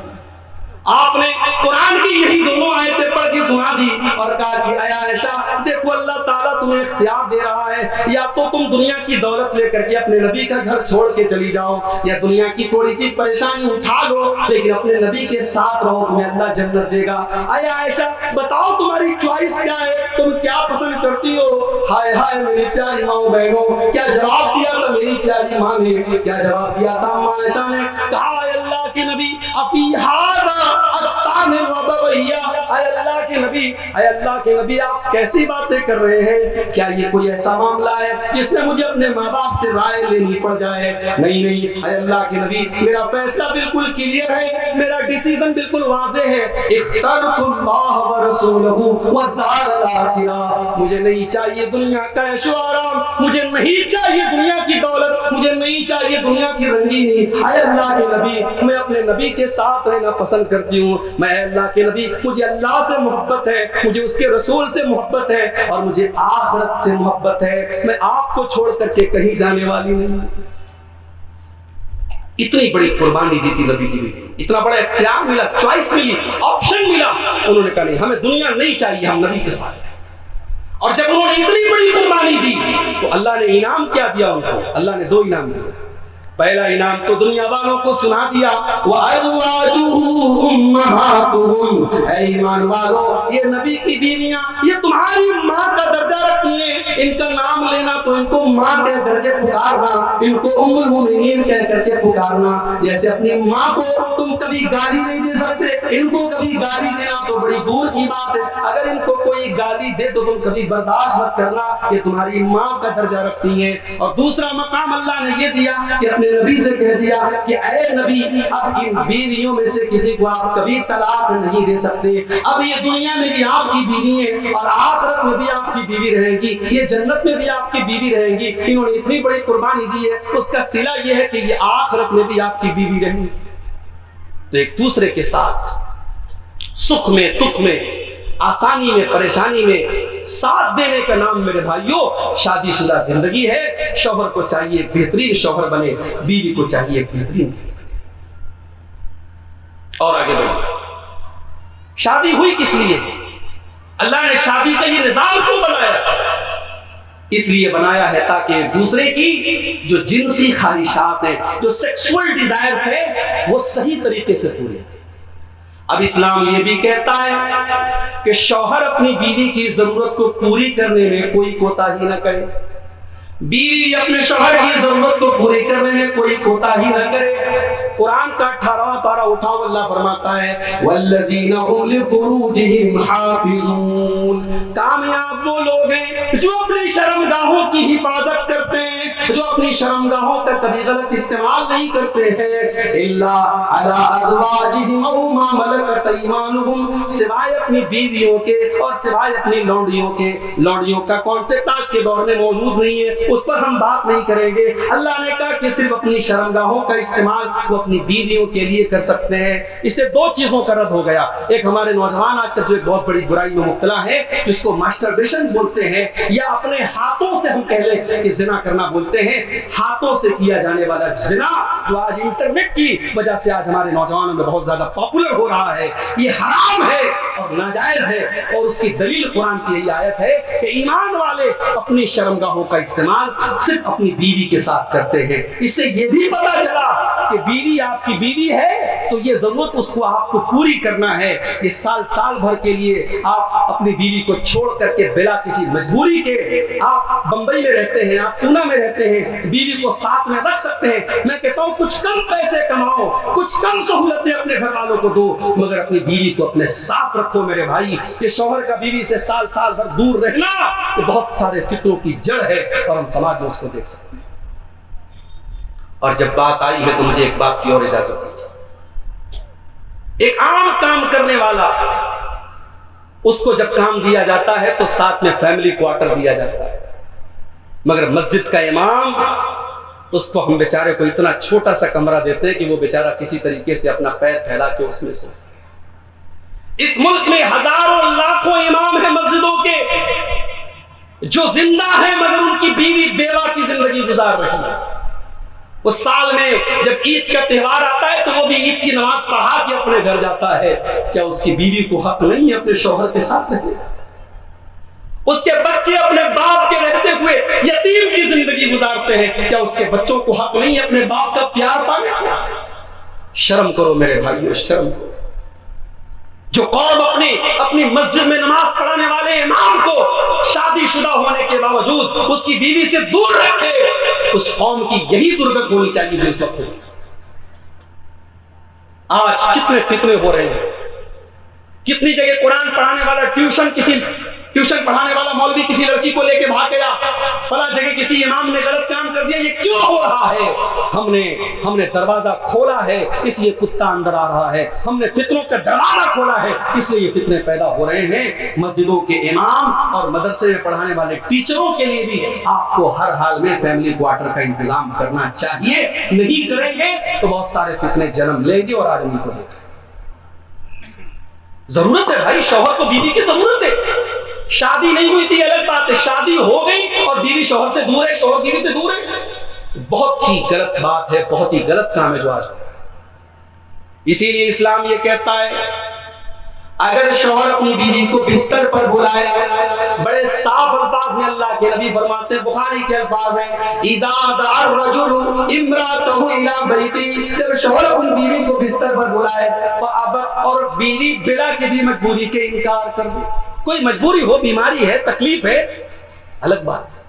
آپ نے قرآن کی یہی دونوں آیتیں پڑھ کے سنا دی اور کہا کہ اے عائشہ دیکھو اللہ تعالیٰ تمہیں اختیار دے رہا ہے, یا تو تم دنیا کی دولت لے کر کے اپنے نبی کا گھر چھوڑ کے چلی جاؤ, یا دنیا کی تھوڑی سی پریشانی اٹھا لو لیکن اپنے نبی کے ساتھ رہو, تمہیں اللہ جنت دے گا. اے عائشہ بتاؤ تمہاری چوائس کیا ہے, تم کیا پسند کرتی ہو؟ ہائے ہائے میری پیاری ماں بہنوں, کیا جواب دیا تھا میری پیاری ماں نے, کیا جواب دیا تھا عائشہ نے؟ کہا اے اللہ کے نبی افی ھذا اے اللہ کے نبی, اے اللہ کے نبی آپ کیسی باتیں کر رہے ہیں؟ کیا یہ کوئی ایسا معاملہ ہے جس میں مجھے اپنے ماں باپ سے رائے لینی پڑ جائے؟ نہیں نہیں اے اللہ کے نبی, میرا فیصلہ بالکل کلیئر ہے, میرا ڈیسیژن بالکل واضح ہے. اخترت اللہ ورسولہ والدار الآخرہ, مجھے نہیں چاہیے دنیا کا عیش و آرام, مجھے نہیں چاہیے دنیا کی دولت, مجھے نہیں چاہیے دنیا کی رنگینی. اے اللہ کے نبی میں اپنے نبی کے ساتھ رہنا پسند کرتی ہوں. میں اللہ کے نبی مجھے اللہ سے محبت ہے, مجھے اس کے رسول سے محبت ہے اور مجھے آخرت سے محبت ہے, میں آپ کو چھوڑ کر کے کہیں جانے والی نہیں. اتنی بڑی قربانی دی تھی نبی کی بھی, اتنا بڑا اختیار ملا, چوائس ملی, آپشن ملا. انہوں نے کہا نہیں ہمیں دنیا نہیں چاہیے, ہم نبی کے ساتھ. اور جب انہوں نے اتنی بڑی قربانی دی تو اللہ نے انعام کیا دیا ان کو؟ اللہ نے دو انعام دیا. پہلا انعام تو دنیا والوں کو سنا دیا, وَأَزْوَاجُهُ أُمَّهَاتُهُمْ, اے ایمان والو یہ نبی کی بیویاں یہ تمہاری ماں کا درجہ رکھتی ہیں, ان کا نام لینا تو ان کو ماں کہہ کر کے پکارنا, ان کو ام المؤمنین کہہ کر کے پکارنا. جیسے اپنی ماں کو تم کبھی گالی نہیں دے سکتے, ان کو کبھی گالی دینا تو بڑی دور کی بات ہے. اگر ان کو کوئی گالی دے تو تم کبھی برداشت مت کرنا, یہ تمہاری ماں کا درجہ رکھتی ہیں. اور دوسرا مقام اللہ نے یہ دیا کہ اپنے نبی سے کہہ دیا کہ اے نبی اب ان بیویوں میں سے کسی کو آپ کبھی طلاق نہیں دے سکتے, اب یہ دنیا میں بھی آپ کی بیوی ہے اور آخرت میں بھی آپ کی بیوی رہیں گی, یہ جنت میں بھی آپ کی بیوی رہیں گی. انہوں نے اتنی بڑی قربانی دی ہے, اس کا صلہ یہ ہے کہ یہ آخرت میں بھی آپ کی بیوی رہیں گی. تو ایک دوسرے کے ساتھ سکھ میں دکھ میں آسانی میں پریشانی میں ساتھ دینے کا نام میرے بھائیوں شادی شدہ زندگی ہے. شوہر کو چاہیے ایک بہترین شوہر بنے, بیوی کو چاہیے ایک بہترین. اور آگے بڑھیں, شادی ہوئی کس لیے؟ اللہ نے شادی کا یہ نظام کیوں بنایا؟ اس لیے بنایا ہے تاکہ دوسرے کی جو جنسی خواہشات ہیں، جو سیکسول ڈیزائرز ہیں، وہ صحیح طریقے سے پورے۔ اب اسلام یہ بھی کہتا ہے کہ شوہر اپنی بیوی کی ضرورت کو پوری کرنے میں کوئی کوتاہی نہ کرے، بیوی بھی اپنے شوہر کی ضرورت کو پوری کرنے میں کوئی کوتاہی نہ کرے۔ قرآن کا 18واں پارہ اٹھاؤ، اللہ فرماتا ہے والذین هم لفروجهم حافظون، کامیاب وہ لوگ ہیں جو اپنی شرمگاہوں کی حفاظت کرتے ہیں، جو اپنی شرمگاہوں کا کبھی غلط استعمال نہیں کرتے ہیں، الا علی ازواجہم او ما ملکت ایمانہم، سوائے اپنی بیویوں کے اور سوائے اپنی لونڈیوں کے۔ لونڈیوں کا کانسیپٹ آج کے دور میں موجود نہیں ہے، اس پر ہم بات نہیں کریں گے۔ اللہ نے کہا کہ صرف اپنی شرمگاہوں کا استعمال وہ اپنی بیویوں کے لیے کر سکتے ہیں۔ اس سے دو چیزوں کا رد ہو گیا۔ ایک ہمارے نوجوان آج کل جو ایک بہت بڑی برائی میں مبتلا ہے، جس کو ماسٹربیشن بولتے ہیں، یا اپنے ہاتھوں سے ہم کہہ لیں کہ زنا کرنا بولتے ہیں، ہاتھوں سے کیا جانے والا زنا جو آج انٹرنیٹ کی وجہ سے آج ہمارے نوجوانوں میں بہت زیادہ پاپولر ہو رہا ہے، یہ حرام ہے اور ناجائز ہے، اور اس کی دلیل قرآن کی یہی آیت ہے کہ ایمان والے اپنی شرمگاہوں کا استعمال صرف اپنی بیوی کے ساتھ کرتے ہیں۔ اس سے یہ بھی پتا چلا کہ بیوی آپ کی بیوی ہے تو یہ ضرورت اس کو آپ کو پوری کرنا ہے۔ یہ سال بھر کے لیے آپ اپنی بیوی کو چھوڑ کر کے بلا کسی مجبوری کے آپ بمبئی میں رہتے ہیں، آپ پونا میں رہتے ہیں، بیوی کو ساتھ میں رکھ سکتے ہیں۔ میں کہتا ہوں کچھ کم پیسے کماؤ، کچھ کم سہولتیں اپنے گھر والوں کو دو، مگر اپنی بیوی کو اپنے ساتھ رکھو میرے بھائی۔ یہ شوہر کا بیوی سے سال بھر دور رہنا یہ بہت سارے فطروں کی جڑ ہے، اور ہم سماج میں اس کو دیکھ سکتے ہیں۔ اور جب بات آئی ہے تو مجھے ایک بات کی اور اجازت دیجیے۔ ایک عام کام کرنے والا، اس کو جب کام دیا جاتا ہے تو ساتھ میں فیملی کوارٹر دیا جاتا ہے، مگر مسجد کا امام اس کو ہم بیچارے کو اتنا چھوٹا سا کمرہ دیتے ہیں کہ وہ بیچارہ کسی طریقے سے اپنا پیر پھیلا کے اس میں سو سکے۔ اس ملک میں ہزاروں لاکھوں امام ہیں مسجدوں کے جو زندہ ہیں، مگر ان کی بیوی بیوہ کی زندگی گزار رہی ہے۔ وہ سال میں جب عید کا تہوار آتا ہے تو وہ بھی عید کی نماز پڑھا کے اپنے گھر جاتا ہے۔ کیا اس کی بیوی کو حق نہیں ہے اپنے شوہر کے ساتھ رہنے کا؟ اس کے بچے اپنے باپ کے رہتے ہوئے یتیم کی زندگی گزارتے ہیں، کیا اس کے بچوں کو حق نہیں ہے اپنے باپ کا پیار پانے کا؟ شرم کرو میرے بھائیو، شرم کرو۔ جو قوم اپنی مسجد میں نماز پڑھانے والے امام کو شادی شدہ ہونے کے باوجود اس کی بیوی سے دور رکھے، اس قوم کی یہی درگت ہونی چاہیے جو اس وقت ہوئی۔ آج کتنے فتنے ہو رہے ہیں، کتنی جگہ قرآن پڑھانے والا ٹیوشن پڑھانے والا مولوی کسی لڑکی کو لے کے بھاگ گیا، فلاں جگہ کسی امام نے غلط کام کر دیا۔ یہ کیوں ہو رہا ہے؟ ہم نے دروازہ کھولا ہے اس لیے کتا اندر آ رہا ہے، ہم نے فتنوں کا دروازہ کھولا ہے اس لیے یہ فتنے پیدا ہو رہے ہیں۔ مسجدوں کے امام اور مدرسے میں پڑھانے والے ٹیچروں کے لیے بھی آپ کو ہر حال میں فیملی کوارٹر کا انتظام کرنا چاہیے۔ نہیں کریں گے تو بہت سارے فتنے جنم لیں گے، اور آدمی کو دیکھیں۔ ضرورت ہے بھائی، شوہر کو بیوی کی ضرورت ہے۔ شادی نہیں ہوئی تھی الگ بات ہے، شادی ہو گئی اور بیوی شوہر سے دور ہے، شوہر بیوی سے دور ہے، بہت ہی غلط بات ہے، بہت ہی غلط کام ہے جو آج۔ اسی لیے اسلام یہ کہتا ہے اگر شوہر اپنی بیوی کو بستر پر بلائے، بڑے صاف الفاظ میں اللہ کے نبی فرماتے ہیں، بخاری کے الفاظ ہیں، اذا دعا الرجل امرأته الى بیتی، جب شوہر اپنی بیوی کو بستر پر بلائے اور بیوی بلا کسی مجبوری کے انکار کر دے، کوئی مجبوری ہو، بیماری ہے، تکلیف ہے، الگ بات ہے،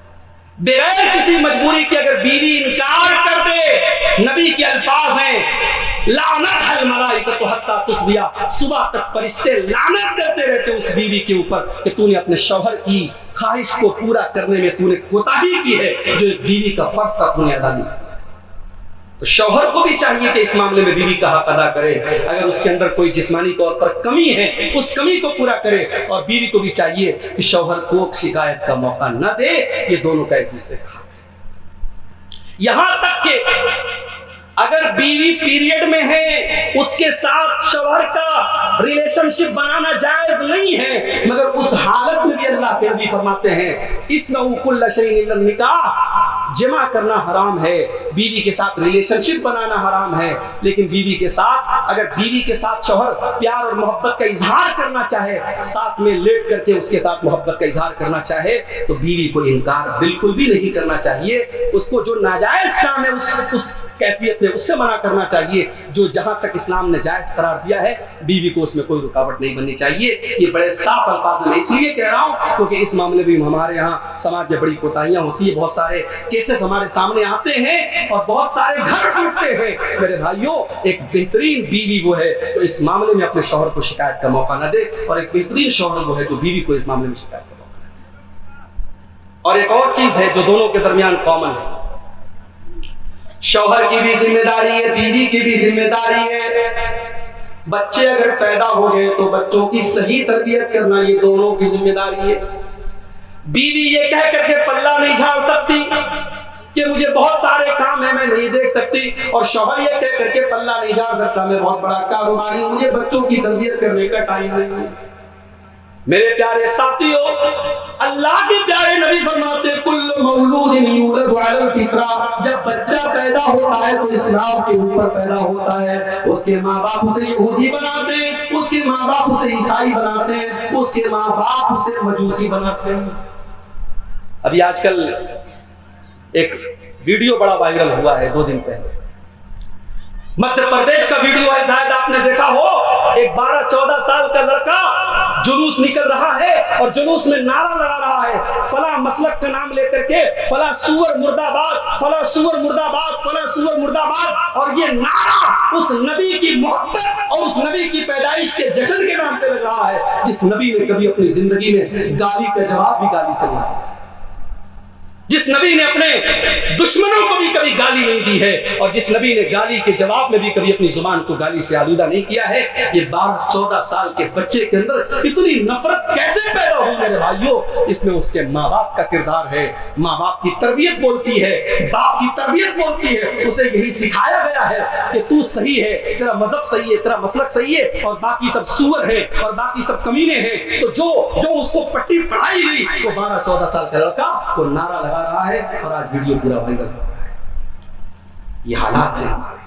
بغیر کسی مجبوری کے اگر بیوی انکار کر دے، نبی کے الفاظ ہیں لعنت الملائکۃ حتی تصبح، صبح تک فرشتے لعنت کرتے رہتے اس بیوی کے اوپر کہ تو نے اپنے شوہر کی خواہش کو پورا کرنے میں تو نے کوتاہی کی ہے، جو ایک بیوی کا فرض تھا تو نے ادا نہیں کیا۔ تو شوہر کو بھی چاہیے کہ اس معاملے میں بیوی کا حق ادا کرے، اگر اس کے اندر کوئی جسمانی طور پر کمی ہے اس کمی کو پورا کرے، اور بیوی کو بھی چاہیے کہ شوہر کو شکایت کا موقع نہ دے۔ یہ دونوں کا ایک دوسرے کا حق ہے۔ یہاں تک کہ اگر بیوی پیریڈ میں ہے، اس کے ساتھ شوہر کا ریلیشن شپ بنانا جائز نہیں ہے، مگر اس حالت میں بھی اللہ کے نبی فرماتے ہیں اِسْنَعُوا كُلَّ شَيْءٍ إِلَّا النِّكَاحَ، جمع کرنا حرام ہے، بیوی کے ساتھ ریلیشن شپ بنانا حرام ہے، لیکن بیوی کے ساتھ اگر بیوی کے ساتھ شوہر پیار اور محبت کا اظہار کرنا چاہے، ساتھ میں لیٹ کر کے اس کے ساتھ محبت کا اظہار کرنا چاہے، تو بیوی کو انکار بالکل بھی نہیں کرنا چاہیے۔ اس کو جو ناجائز کام ہے اس کیفیت میں اس سے منع کرنا چاہیے، جو جہاں تک اسلام نے جائز قرار دیا ہے بیوی کو اس میں کوئی رکاوٹ نہیں بننی چاہیے۔ یہ بڑے صاف الفاظ میں اس لیے کہہ رہا ہوں کیونکہ اس معاملے میں ہمارے ہاں سماج میں بڑی کوتاہیاں ہوتی ہیں، بہت سارے کیسز ہمارے سامنے آتے ہیں اور بہت سارے گھر ٹوٹتے ہیں۔ میرے بھائیوں، ایک بہترین بیوی وہ ہے جو اس معاملے میں اپنے شوہر کو شکایت کا موقع نہ دے، اور ایک بہترین شوہر وہ ہے جو بیوی کو اس معاملے میں شکایت کا موقع نہ دے۔ اور ایک اور چیز ہے جو دونوں کے درمیان کامن ہے، شوہر کی بھی ذمہ داری ہے، بیوی کی بھی ذمہ داری ہے۔ بچے اگر پیدا ہو گئے تو بچوں کی صحیح تربیت کرنا یہ دونوں کی ذمہ داری ہے۔ بیوی یہ کہہ کر کے پلہ نہیں جھاڑ سکتی کہ مجھے بہت سارے کام ہیں میں نہیں دیکھ سکتی، اور شوہر یہ کہہ کر کے پلہ نہیں جھاڑ سکتا میں بہت بڑا کاروباری ہوں، مجھے بچوں کی تربیت کرنے کا ٹائم نہیں ہے۔ میرے پیارے ساتھیوں، اللہ کے پیارے نبی فرماتے کل مولود یولد علی الفطرہ، جب بچہ پیدا ہوتا ہے تو اسلام کے اوپر پیدا ہوتا ہے۔ اس کے ماں باپ اسے یہودی بناتے ہیں، اس کے ماں باپ اسے عیسائی بناتے ہیں، اس کے ماں باپ اسے مجوسی بناتے ہیں۔ ابھی آج کل ایک ویڈیو بڑا وائرل ہوا ہے 2 دن پہلے، مدھیہ پردیش کا ویڈیو ہے، شاید آپ نے دیکھا ہو۔ ایک 12-14 سال کا لڑکا جلوس نکل رہا ہے اور جلوس میں نعرہ لگا رہا ہے، فلاں مسلک کا نام لے کر کے فلاں سور مرد آباد، فلاں سور مرد آباد، فلاں سور مرد آباد، اور یہ نعرہ اس نبی کی محبت اور اس نبی کی پیدائش کے جشن کے نام پہ لگ رہا ہے، جس نبی نے کبھی اپنی زندگی میں گالی کا جواب بھی گالی سے نہیں دیا، جس نبی نے اپنے دشمنوں کو بھی کبھی گالی نہیں دی ہے، اور جس نبی نے گالی کے جواب میں بھی کبھی اپنی زبان کو گالی سے آلودہ نہیں کیا ہے۔ یہ 12-14 سال کے بچے کے اندر اتنی نفرت کیسے پیدا ہوئی میرے بھائیوں؟ اس میں اس کے ماں باپ کا کردار ہے، ماں باپ کی تربیت بولتی ہے، باپ کی تربیت بولتی ہے۔ اسے یہی سکھایا گیا ہے کہ تو صحیح ہے، تیرا مذہب صحیح ہے، تیرا مسلک صحیح ہے، اور باقی سب سور ہیں اور باقی سب کمینے ہیں۔ تو جو اس کو پٹی پڑھائی گئی، وہ 12-14 سال کا لڑکا وہ نعرہ لگا رہا ہے، اور آج ویڈیو پورا وائرل ہو رہا ہے۔ یہ حالات ہیں ہمارے۔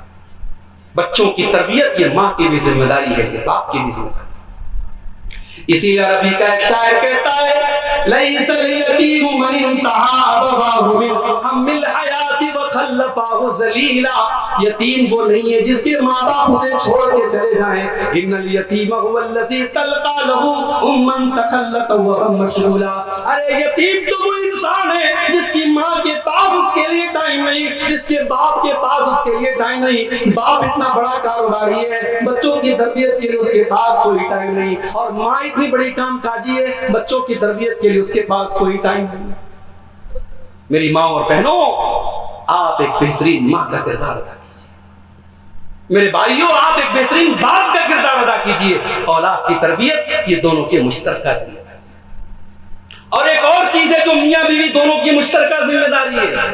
بچوں کی تربیت یہ ماں کی بھی ذمہ داری ہے، یہ باپ کی بھی ذمہ داری ہے۔ اسی لیے عربی کا ایک شاعر کہتا ہے لیس الیتیم من انتہا ابواہ من ہم الحیات وخلفاہ ذلیلا، یتیم وہ نہیں ہے جس کے ماں باپ اسے چھوڑ کے چلے جائیں، ان الیتیم هو الذی تلقى له امن تخلت وهو مشغولا، ارے یتیم تو وہ انسان ہے جس کی ماں کے پاس اس کے لیے ٹائم نہیں، جس کے باپ کے پاس اس کے لیے ٹائم نہیں۔ باپ اتنا بڑا کاروباری ہے، بچوں کی تربیت کے لیے اس کے پاس کوئی ٹائم نہیں، اور ماں اتنی بڑی کام کاجی ہے، بچوں کی تربیت کے لیے اس کے پاس کوئی ٹائم نہیں۔ میری ماں اور بہنوں، آپ ایک بہترین ماں کا کردار ادا کیجیے۔ میرے بھائیوں، آپ ایک بہترین باپ کا کردار ادا کیجیے۔ اولاد کی تربیت یہ دونوں کی مشترکہ ذمہ داری ہے۔ اور ایک اور چیز ہے جو میاں بیوی دونوں کی مشترکہ ذمہ داری ہے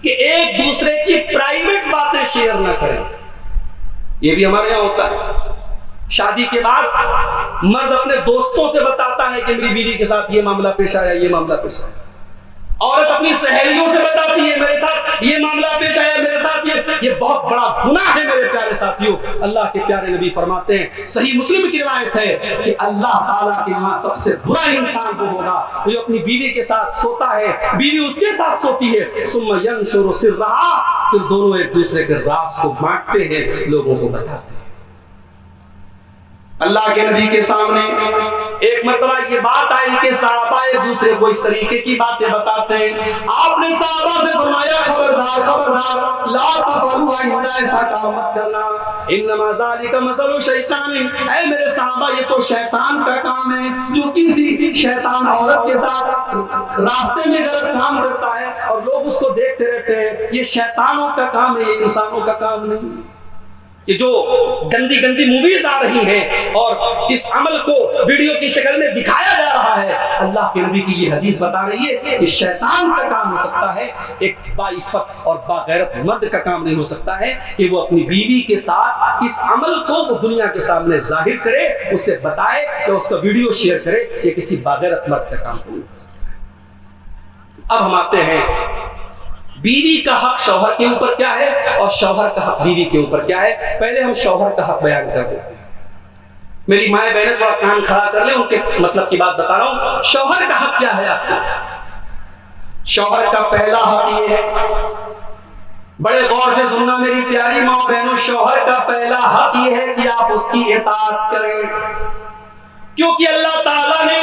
کہ ایک دوسرے کی پرائیویٹ باتیں شیئر نہ کریں۔ یہ بھی ہمارے یہاں ہوتا ہے، شادی کے بعد مرد اپنے دوستوں سے بتاتا ہے کہ میری بیوی کے ساتھ یہ معاملہ پیش آیا، یہ معاملہ پیش آیا۔ عورت اپنی سہیلیوں سے بتاتی ہے میرے ساتھ یہ معاملہ پیش آیا، میرے ساتھ یہ بہت بڑا گناہ ہے میرے پیارے ساتھیوں۔ اللہ کے پیارے نبی فرماتے ہیں، صحیح مسلم کی روایت ہے کہ اللہ تعالیٰ کے یہاں سب سے برا انسان وہ ہوگا جو اپنی بیوی کے ساتھ سوتا ہے، بیوی اس کے ساتھ سوتی ہے، ثم ینشر سرہا، پھر دونوں ایک دوسرے کے راز کو بانٹتے ہیں، لوگوں کو بتاتے ہیں۔ اللہ کے نبی کے سامنے ایک مرتبہ یہ بات آئی کہ صحابہ ایک دوسرے کو اس طریقے کی باتیں بتاتے ہیں۔ آپ نے صحابہ سے فرمایا خبردار خبردار، لا تفعلوا، آئندہ ایسا کام مت کرنا، انما ذالک مثل شیطان، اے میرے صحابہ یہ تو شیطان کا کام ہے، جو کسی شیطان عورت کے ساتھ راستے میں غلط کام کرتا ہے اور لوگ اس کو دیکھتے رہتے ہیں، یہ شیطانوں کا کام ہے، یہ انسانوں کا کام نہیں۔ یہ جو گندی گندی موویز آ رہی ہیں اور اس عمل کو ویڈیو کی شکل میں دکھایا جا رہا ہے، اللہ کے نبی کی یہ حدیث بتا رہی ہے کہ شیطان کا کام ہو سکتا ہے، ایک باعفت اور باغیرت مرد کا کام نہیں ہو سکتا ہے کہ وہ اپنی بیوی کے ساتھ اس عمل کو وہ دنیا کے سامنے ظاہر کرے، اسے بتائے کہ اس کا ویڈیو شیئر کرے، یہ کسی باغیرت مرد کا کام نہیں ہو سکتا ہے۔ اب ہم آتے ہیں بیوی کا حق شوہر کے اوپر کیا ہے اور شوہر کا حق بیوی کے اوپر کیا ہے. پہلے ہم شوہر کا حق بیان کر دیں. میری مائیں بہنیں تھوڑا کان کھڑا کر لیں, ان کے مطلب کی بات بتا رہا ہوں. شوہر کا حق کیا ہے آپ کو؟ شوہر کا پہلا حق یہ ہے, بڑے غور سے سننا میری پیاری ماں بہنوں, شوہر کا پہلا حق یہ ہے کہ آپ اس کی اطاعت کریں, کیونکہ اللہ تعالیٰ نے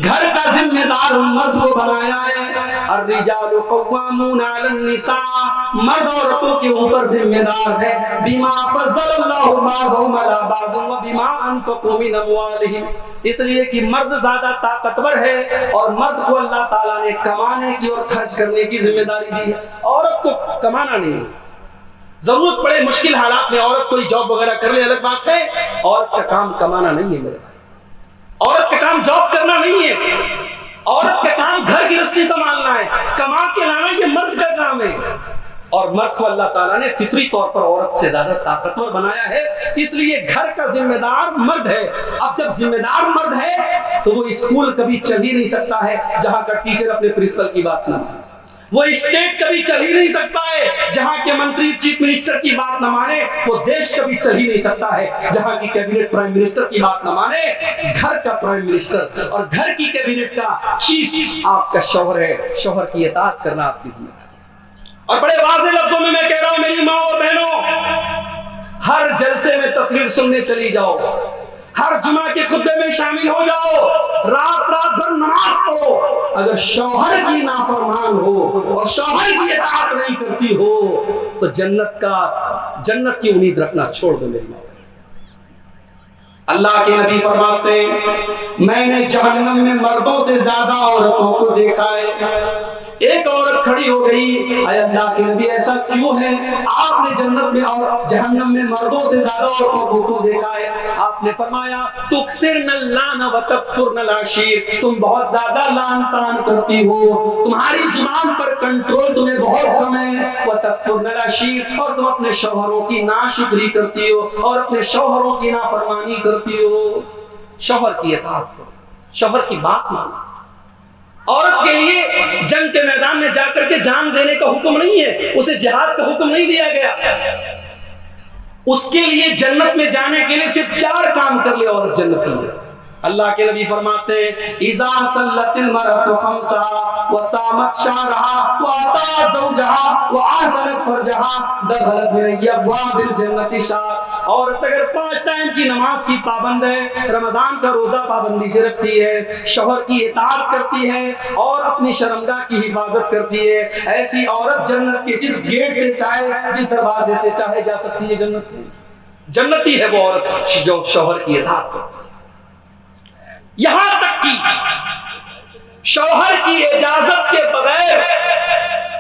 گھر کا ذمہ دار مرد کو بنایا ہے. الرجال قوامون علی النساء, مرد عورتوں کے اوپر ذمہ دار ہے. بما فضل اللہ بعضهم علی بعض وبما انفقوا من اموالهم, اس لیے کہ مرد زیادہ طاقتور ہے اور مرد کو اللہ تعالیٰ نے کمانے کی اور خرچ کرنے کی ذمہ داری دی ہے. عورت کو کمانا نہیں ہے, ضرورت پڑے مشکل حالات میں عورت کوئی جاب وغیرہ کر لے الگ بات ہے, عورت کا کام کمانا نہیں ہے. میرے عورت کا کام جاب کرنا نہیں ہے, عورت کا کام گھر گرہستی سنبھالنا ہے, کما کے لانا یہ مرد کا کام ہے. اور مرد کو اللہ تعالیٰ نے فطری طور پر عورت سے زیادہ طاقتور بنایا ہے, اس لیے گھر کا ذمہ دار مرد ہے. اب جب ذمہ دار مرد ہے تو وہ اسکول کبھی چل ہی نہیں سکتا ہے جہاں کا ٹیچر اپنے پرنسپل کی بات نہ مانے. وہ اسٹیٹ کبھی چل ہی نہیں سکتا ہے جہاں کے منتری چیف منسٹر کی بات نہ مانے. وہ دیش کبھی چل ہی نہیں سکتا ہے جہاں کی کیبنٹ پرائم منسٹر کی بات نہ مانے. گھر کا پرائم منسٹر اور گھر کی کیبنٹ کا چیف آپ کا شوہر ہے. شوہر کی اطاعت کرنا آپ کی ذمہ داری. اور بڑے واضح لفظوں میں کہہ رہا ہوں میری ماں اور بہنوں, ہر جلسے میں تقریر سننے چلی جاؤ, ہر جمعہ کے خطبے میں شامل ہو جاؤ, رات بھر نماز پڑھو. اگر شوہر کی نافرمان ہو اور شوہر کی اطاعت نہیں کرتی ہو تو جنت کی امید رکھنا چھوڑ دو میری ماں. اللہ کے نبی فرماتے ہیں میں نے جہنم میں مردوں سے زیادہ عورتوں کو دیکھا ہے. ایک عورت کھڑی ہو گئی, اے اللہ کے نبی ایسا کیوں ہے؟ آپ نے جنت میں اور جہنم میں مردوں سے زیادہ عورتوں کو کیوں دیکھا ہے؟ آپ نے فرمایا تکثرن اللعن وتکثرن العشیر, تم بہت زیادہ لعن طعن کرتی ہو, تمہاری زبان پر کنٹرول تمہیں بہت کم ہے. وتکثرن العشیر, اور تم اپنے شوہروں کی ناشکری کرتی ہو اور اپنے شوہروں کی نافرمانی کرتی ہو. شوہر کی اطاعت کرو, شوہر کی بات مانو. عورت کے لیے جنگ کے میدان میں جا کر کے جان دینے کا حکم نہیں ہے, اسے جہاد کا حکم نہیں دیا گیا. اس کے لیے جنت میں جانے کے لیے صرف 4 کام کر لے عورت جنتی ہے. اللہ کے نبی فرماتے ہیں اذا صلت المرأة خمسا وصامت شهرها واطاعت زوجها واحسنت فرجها دخلت من ابواب الجنة شهر. عورت اگر 5 ٹائم کی نماز کی پابند ہے, رمضان کا روزہ پابندی سے رکھتی ہے, شوہر کی اطاعت کرتی ہے اور اپنی شرمگاہ کی حفاظت کرتی ہے, ایسی عورت جنت کے جس گیٹ سے چاہے, جس دروازے سے چاہے جا سکتی ہے. جنتی ہے وہ عورت جو شوہر کی اطاعت کرتی ہے. یہاں تک کہ شوہر کی اجازت کے بغیر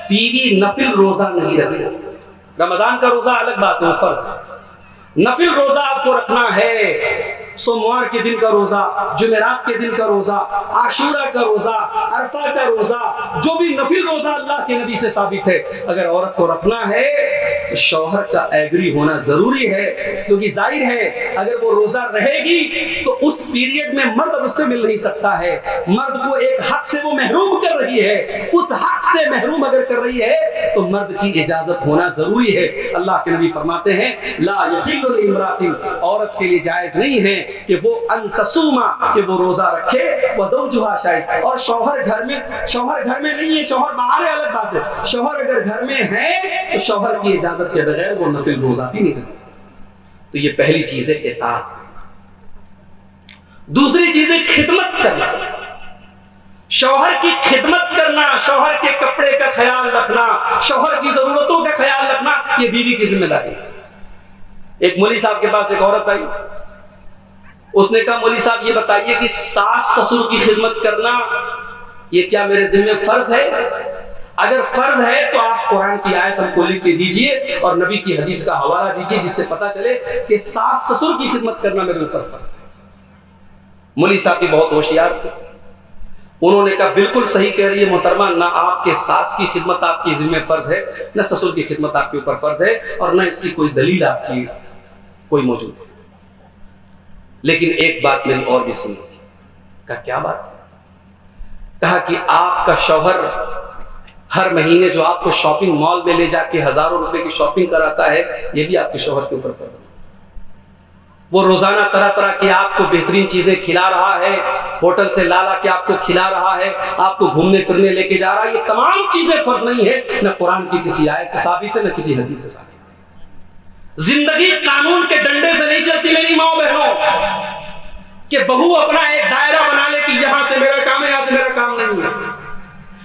بیوی نفل روزہ نہیں رکھ سکتی. رمضان کا روزہ الگ بات ہے, فرض ہے. نفل روزہ آپ کو رکھنا ہے, سوموار کے دن کا روزہ, جمعرات کے دن کا روزہ, عاشورہ کا روزہ, عرفہ کا روزہ, جو بھی نفل روزہ اللہ کے نبی سے ثابت ہے, اگر عورت کو رکھنا ہے تو شوہر کا ایگری ہونا ضروری ہے. کیونکہ ظاہر ہے اگر وہ روزہ رہے گی تو اس پیریڈ میں مرد اب اس سے مل نہیں سکتا ہے. مرد کو ایک حق سے وہ محروم کر رہی ہے, اس حق سے محروم اگر کر رہی ہے تو مرد کی اجازت ہونا ضروری ہے. اللہ کے نبی فرماتے ہیں لا یحل لامرأة, عورت کے لیے جائز نہیں ہے کہ وہ ان تصوما, کہ وہ روزہ رکھے, وزوجها شاہد, اور شوہر گھر میں نہیں ہے, شوہر باہر ہے الگ بات ہے. شوہر اگر گھر میں ہے تو شوہر کی اجازت کے بغیر وہ نفل روزہ بھی نہیں رکھ سکتا. تو یہ پہلی چیز ہے اطاعت. دوسری چیز ہے خدمت کرنا, شوہر کی خدمت کرنا, شوہر کے کپڑے کا خیال رکھنا, شوہر کی ضرورتوں کا خیال رکھنا, یہ بیوی کی ذمہ داری ہے. ایک مولوی صاحب کے پاس ایک عورت آئی, اس نے کہا مولوی صاحب یہ بتائیے کہ ساس سسر کی خدمت کرنا یہ کیا میرے ذمہ فرض ہے؟ اگر فرض ہے تو آپ قرآن کی آیت ہم کو لکھ کے دیجئے اور نبی کی حدیث کا حوالہ دیجئے جس سے پتا چلے کہ ساس سسر کی خدمت کرنا میرے اوپر فرض ہے. مولوی صاحب بھی بہت ہوشیار تھے, انہوں نے کہا بالکل صحیح کہہ رہی ہے محترمہ, نہ آپ کے ساس کی خدمت آپ کی ذمہ فرض ہے, نہ سسر کی خدمت آپ کے اوپر فرض ہے, اور نہ اس کی کوئی دلیل آپ کی کوئی موجود ہے. لیکن ایک بات میری اور بھی سنی. کہا کیا بات ہے؟ کہا کہ آپ کا شوہر ہر مہینے جو آپ کو شاپنگ مال میں لے جا کے ہزاروں روپے کی شاپنگ کراتا ہے، یہ بھی آپ کے شوہر کے اوپر فرض ہے۔ وہ روزانہ طرح طرح کی آپ کو بہترین چیزیں کھلا رہا ہے، ہوٹل سے لا کے آپ کو کھلا رہا ہے، آپ کو گھومنے پھرنے لے کے جا رہا ہے، یہ تمام چیزیں فرض نہیں ہے، نہ قرآن کی کسی آیت سے ثابت ہے، نہ کسی حدیث سے ثابت ہے۔ زندگی قانون کے ڈنڈے سے نہیں چلتی میری ماں بہنوں، کہ بہو اپنا ایک دائرہ بنا لے کہ یہاں سے میرا کام ہے، یہاں سے میرا کام نہیں ہے۔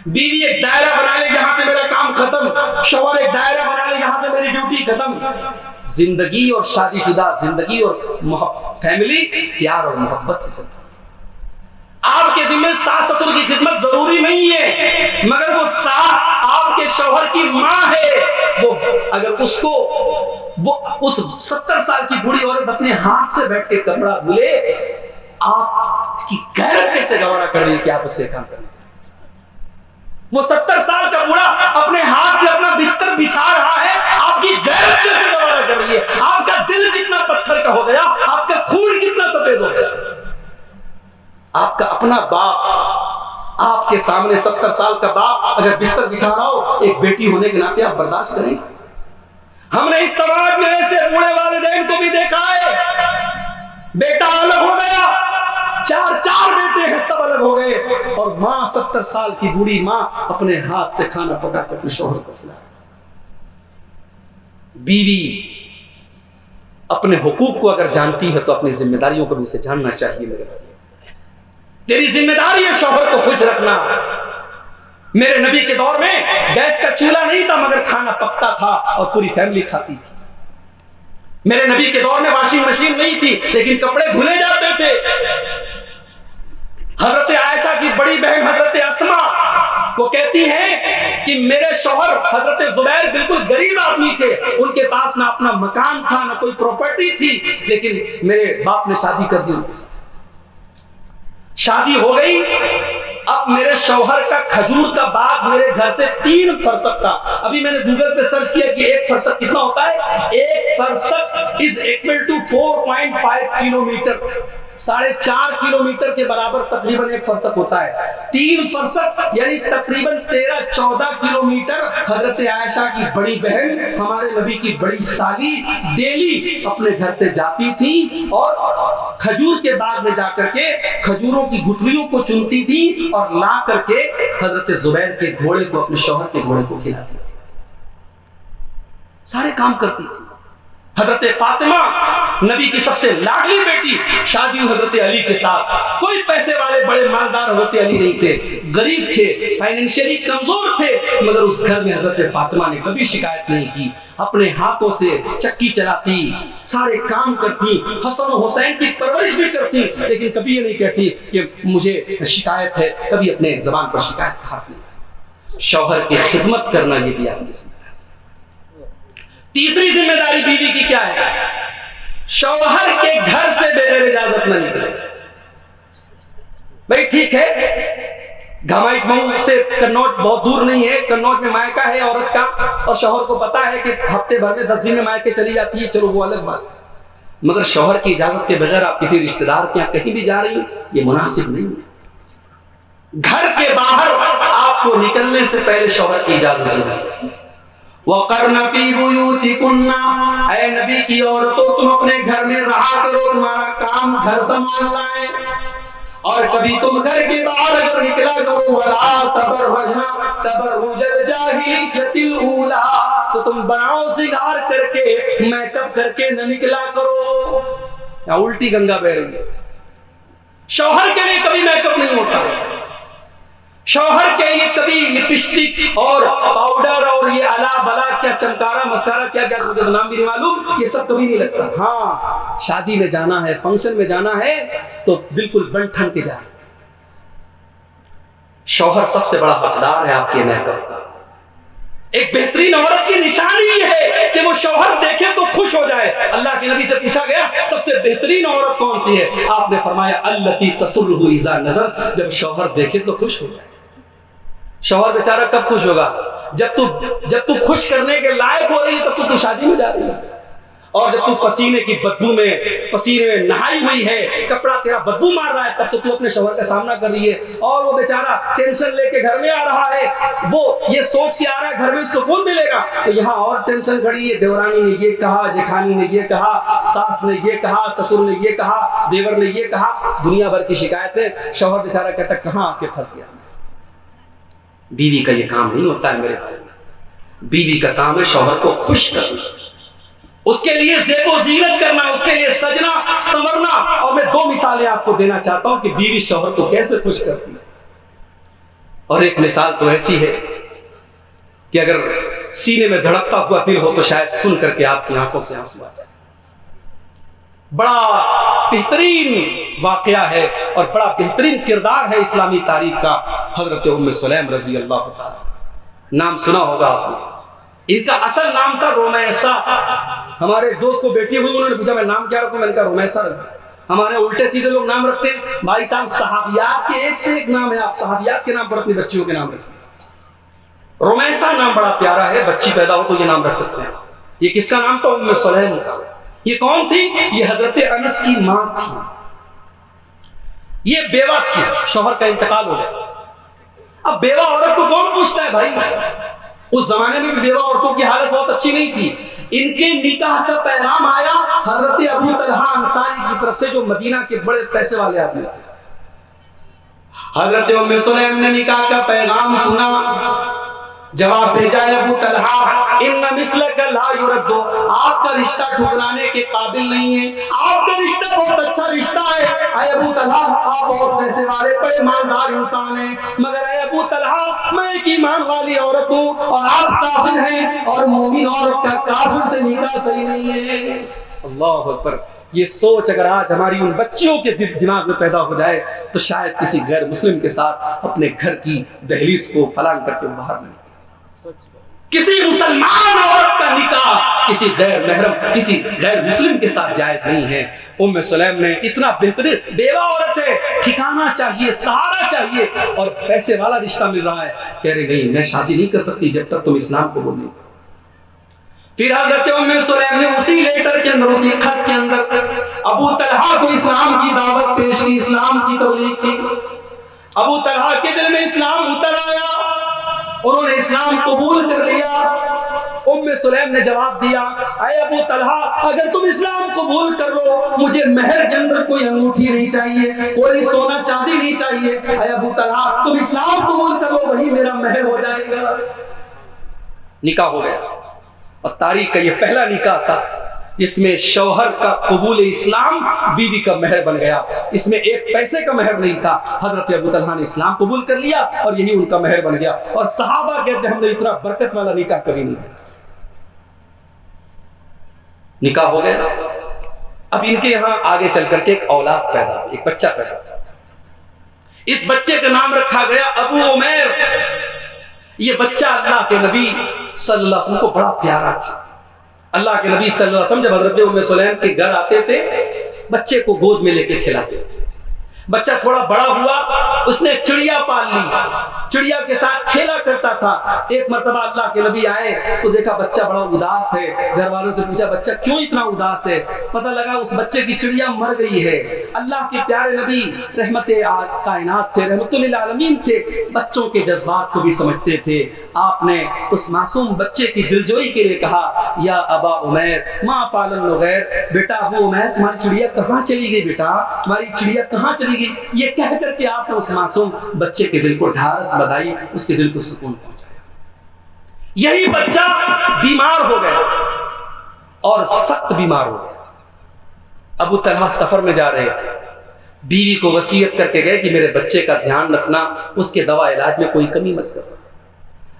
بیوی ایک دائرہ بنا لے یہاں سے میرا کام ختم، شوہر ایک دائرہ بنا لے یہاں سے میری ڈیوٹی ختم۔ زندگی اور شادی شدہ زندگی اور فیملی پیار اور محبت سے چلتا ہے۔ آپ کے ذمہ ساس سسر کی خدمت ضروری نہیں ہے، مگر وہ ساس آپ کے شوہر کی ماں ہے، وہ اگر اس کو وہ اس 70 سال کی بوڑھی عورت اپنے ہاتھ سے بیٹھ کے کپڑا دھلے، آپ کی غیرت کیسے گوارا کر رہی ہے کہ آپ اس کے کام کریں؟ وہ 70 سال کا بوڑھا اپنے ہاتھ سے اپنا بستر بچھا رہا ہے، آپ کی غیرت کیسے گوارا کر رہی ہے؟ آپ کا دل کتنا پتھر کا ہو گیا، آپ کا خون کتنا سفید ہو گیا۔ آپ کا اپنا باپ آپ کے سامنے 70 سال کا باپ اگر بستر بچھا رہا ہو، ایک بیٹی ہونے کے ناطے آپ برداشت کریں؟ ہم نے اس سماج میں ایسے بوڑھے والدین کو بھی دیکھا ہے، بیٹا الگ ہو گیا، چار بیٹے ہیں، سب الگ ہو گئے، اور ماں 70 سال کی بوڑھی ماں اپنے ہاتھ سے کھانا پکا کے اپنے شوہر کو کھلایا۔ بیوی اپنے حقوق کو اگر جانتی ہے تو اپنی ذمہ داریوں کو بھی اسے جاننا چاہیے۔ میرے بھائی، تیری ذمہ داری ہے شوہر کو خوش رکھنا۔ میرے نبی کے دور میں گیس کا چولہا نہیں تھا، مگر کھانا پکتا تھا اور پوری فیملی کھاتی تھی۔ میرے نبی کے دور میں واشنگ مشین نہیں تھی، لیکن کپڑے دھلے جاتے تھے۔ حضرت عائشہ کی بڑی بہن حضرت اسما وہ کہتی ہیں کہ میرے شوہر حضرت زبیر بالکل غریب آدمی تھے، ان کے پاس نہ اپنا مکان تھا نہ کوئی پراپرٹی تھی، لیکن میرے باپ نے شادی کر دی ان کے ساتھ۔ شادی ہو گئی، اب میرے شوہر کا کھجور کا باغ میرے گھر سے 3 فرسخ تھا۔ ابھی میں نے گوگل پہ سرچ کیا کہ 1 فرسخ کتنا ہوتا ہے؟ 1 فرسخ is equal to 4.5 kilometre, 4.5 kilometre کے برابر تقریباً 1 فرسخ ہوتا ہے۔ 3 فرسخ یعنی تقریباً 13-14 کلومیٹر حضرت عائشہ کی بڑی بہن ہمارے نبی کی بڑی سالی ڈیلی اپنے گھر سے جاتی تھی اور کھجور کے باغ میں جا کر کے کھجوروں کی گٹھلیوں کو چنتی تھی اور لا کر کے حضرت زبیر کے گھوڑے کو، اپنے شوہر کے گھوڑے کو کھلاتی تھی، سارے کام کرتی تھی۔ حضرت فاطمہ نبی کی سب سے لاڈلی بیٹی، شادی حضرت علی کے ساتھ۔ کوئی پیسے والے بڑے مالدار حضرت علی نہیں تھے، غریب تھے، فائنینشلی کمزور تھے، مگر اس گھر میں حضرت فاطمہ نے کبھی شکایت نہیں کی، اپنے ہاتھوں سے چکی چلاتی، سارے کام کرتی، حسن و حسین کی پرورش بھی کرتی، لیکن کبھی یہ نہیں کہتی کہ مجھے شکایت ہے، کبھی اپنے زبان پر شکایت کا حق نہیں۔ شوہر کی خدمت کرنا یہ بھی آپ کی ذمہ داری۔ تیسری ذمہ داری بیوی کی کیا ہے؟ شوہر کے گھر سے بغیر اجازت نہ نکلے۔ بھائی ٹھیک ہے، گھمائش مئو سے کنوج بہت دور نہیں ہے، کنوج میں مائکہ ہے عورت کا، اور شوہر کو پتا ہے کہ ہفتے بھر میں 10 دن میں مائکے چلی جاتی ہے، چلو وہ الگ بات ہے، مگر شوہر کی اجازت کے بغیر آپ کسی رشتہ دار کے یہاں کہیں بھی جا رہی ہیں، یہ مناسب نہیں ہے۔ گھر کے باہر آپ کو نکلنے سے پہلے شوہر کی اجازت ضروری ہے۔ وَقَرْنَ فِي بُيُوتِكُنَّ، اے نبی کی عورتوں تم اپنے گھر میں رہا کرو، تمہارا کام گھر سنبھالنا ہے، اور کبھی تم گھر کے باہر اگر نکلا کرو وَلَا تَبَرَّجْنَ تَبَرُّجَ الْجَاهِلِيَّةِ الْأُولَىٰ، تو تم بناؤ سنگار کر کے، میک اپ کر کے نہ نکلا کرو۔ یا الٹی گنگا بہ رہی ہے، شوہر کے لیے کبھی میک اپ نہیں ہوتا، شوہر کے لیے کبھی لپسٹک اور پاؤڈر اور یہ الا بلا کیا چمکارا مسکارا کیا کیا مجھے نام بھی نہیں معلوم، یہ سب کبھی نہیں لگتا۔ ہاں شادی میں جانا ہے، فنکشن میں جانا ہے تو بالکل بن ٹھن کے جانا۔ شوہر سب سے بڑا حقدار ہے آپ کے میک اپ کا۔ ایک بہترین عورت کی نشانی یہ ہے کہ وہ شوہر دیکھے تو خوش ہو جائے۔ اللہ کے نبی سے پوچھا گیا سب سے بہترین عورت کون سی ہے؟ آپ نے فرمایا التی تسرہ اذا نظر، جب شوہر دیکھے تو خوش ہو جائے۔ شوہر بیچارہ کب خوش ہوگا؟ جب تو خوش کرنے کے لائق ہو رہی ہے تب تو شادی میں جا رہی ہے، اور جب تو پسینے کی بدبو میں پسینے میں نہائی ہوئی ہے، کپڑا تیرا بدبو مار رہا ہے، تب تو اپنے شوہر کا سامنا کر رہی ہے، اور وہ بیچارہ ٹینشن لے کے گھر میں آ رہا ہے، وہ یہ سوچ کے آ رہا ہے گھر میں سکون ملے گا، تو یہاں اور ٹینشن کھڑی ہے، دیورانی نے یہ کہا، جیٹھانی نے یہ کہا، ساس نے یہ کہا، سسر نے یہ کہا، دیور نے یہ کہا، دنیا بھر کی شکایتیں، شوہر بیچارہ کہتا کہاں آ کے پھنس گیا۔ بیوی کا یہ کام نہیں ہوتا ہے میرے بھائی، بیوی کا کام ہے شوہر کو خوش کرنا، اس کے لیے زیب و زینت کرنا، اس کے لیے سجنا سنورنا۔ اور میں 2 مثالیں آپ کو دینا چاہتا ہوں کہ بیوی شوہر کو کیسے خوش کرتی ہے۔ اور ایک مثال تو ایسی ہے کہ اگر سینے میں دھڑکتا ہوا دل ہو تو شاید سن کر کے آپ کی آنکھوں سے آنسو آ جائے۔ بڑا بہترین واقعہ ہے اور بڑا بہترین کردار ہے اسلامی تاریخ کا، حضرت ام سلیم رضی اللہ تعالی، نام سنا ہوگا آپ نے۔ ان کا اصل نام تھا رومیسا۔ ہمارے دوست کو بیٹی ہوئی، انہوں نے پوچھا میں نام کیا رکھوں، میں نے کہا رومیسا رکھا۔ ہمارے الٹے سیدھے لوگ نام رکھتے ہیں، بھائی صاحب صحابیات کے ایک سے ایک نام ہے، آپ صحابیات کے نام پر اپنی بچیوں کے نام رکھیں۔ رومیسا نام بڑا پیارا ہے، بچی پیدا ہو تو یہ نام رکھ سکتے ہیں۔ یہ کس کا نام تھا؟ ام سلیم کا۔ یہ کون تھی؟ یہ حضرت انس کی ماں تھی، یہ بیوہ تھی، شوہر کا انتقال ہو گیا۔ اب بیوہ عورت کو کون پوچھتا ہے بھائی؟ اس زمانے میں بھی بیوہ عورتوں کی حالت بہت اچھی نہیں تھی۔ ان کے نکاح کا پیغام آیا حضرت ابو طلحہ انصاری کی طرف سے، جو مدینہ کے بڑے پیسے والے آدمی تھے۔ حضرت ام سلیم نے نکاح کا پیغام سنا، جواب بھیجا ہے ابو طلحہ ان مثلک لا یرد، آپ کا رشتہ ٹھکرانے کے قابل نہیں ہے، آپ کا رشتہ بہت اچھا رشتہ ہے۔ اے ابو طلحہ آپ بہت پیسے والے بڑے مالدار انسان ہیں، مگر اے ابو طلحہ میں ایک ایمان والی عورت ہوں اور آپ کافر ہیں، اور مومن عورت کا کافر سے نکاح صحیح نہیں ہے۔ اللہ اکبر۔ یہ سوچ اگر آج ہماری ان بچیوں کے دماغ میں پیدا ہو جائے تو شاید کسی غیر مسلم کے ساتھ اپنے گھر کی دہلیز کو پھلانگ کر کے باہر نہیں۔ کسی مسلمان عورت کا نکاح کسی غیر محرم، کسی غیر مسلم کے ساتھ جائز نہیں ہے۔ ام سلیم نے اتنا بہترین، بیوہ عورت ہے، ٹھکانہ چاہیے، سہارا چاہیے، اور پیسے والا رشتہ مل رہا ہے، کہہ رہی نہیں میں شادی نہیں کر سکتی جب تک تم اسلام کو بول نہیں۔ پھر حضرت ام سلیم نے اسی لیٹر کے اندر، اسی خط کے اندر ابو طلحہ کو اسلام کی دعوت پیش کی، اسلام کی تبلیغ کی۔ ابو طلحہ کے دل میں اسلام اتر آیا، انہوں نے اسلام قبول کر لیا۔ ام سلیم نے جواب دیا اے ابو طلحہ اگر تم اسلام قبول کر لو، مجھے مہر کے اندر کوئی انگوٹھی نہیں چاہیے، کوئی سونا چاندی نہیں چاہیے، اے ابو طلحہ تم اسلام قبول کر لو، وہی میرا مہر ہو جائے گا۔ نکاح ہو گیا، اور تاریخ کا یہ پہلا نکاح تھا جس میں شوہر کا قبول اسلام بیوی کا مہر بن گیا۔ اس میں ایک پیسے کا مہر نہیں تھا، حضرت ابو طلحہ نے اسلام قبول کر لیا اور یہی ان کا مہر بن گیا۔ اور صحابہ کہتے ہیں ہم نے اتنا برکت والا نکاح کبھی نہیں دیکھا۔ نکاح ہو گیا، اب ان کے یہاں آگے چل کر کے ایک اولاد پیدا، ایک بچہ پیدا۔ اس بچے کا نام رکھا گیا ابو عمیر۔ یہ بچہ اللہ کے نبی صلی اللہ علیہ وسلم کو بڑا پیارا تھا۔ اللہ کے نبی صلی اللہ علیہ وسلم جب حضرت ام سلیم کے گھر آتے تھے، بچے کو گود میں لے کے کھلاتے تھے۔ بچہ تھوڑا بڑا ہوا، اس نے چڑیا پال لی، چڑیا کے ساتھ کھیلا کرتا تھا۔ ایک مرتبہ اللہ کے نبی آئے تو دیکھا بچہ بڑا اداس ہے، گھر والوں سے پوچھا بچہ کیوں اتنا اداس ہے؟ پتہ لگا اس بچے کی چڑیا مر گئی ہے۔ اللہ کے پیارے نبی رحمت کائنات تھے، رحمت للعالمین تھے، بچوں کے جذبات کو بھی سمجھتے تھے۔ آپ نے اس معصوم بچے کی دلجوئی کے لیے کہا یا ابا عمیر ما فعل النغیر، بیٹا ابو عمیر تمہاری چڑیا کہاں چلی گئی؟ بیٹا تمہاری چڑیا کہاں چلی گئی؟ یہ کہہ کر کے آپ نے اس معصوم بچے کے دل کو ڈھارس بدائی، اس کے دل کو سکون پہنچایا۔ یہی بچہ بیمار ہو گیا اور سخت بیمار ہو گیا۔ ابو طلحہ سفر میں جا رہے تھے، بیوی کو وصیت کر کے گئے کہ میرے بچے کا دھیان رکھنا، اس کے دوا علاج میں کوئی کمی مت کرنا۔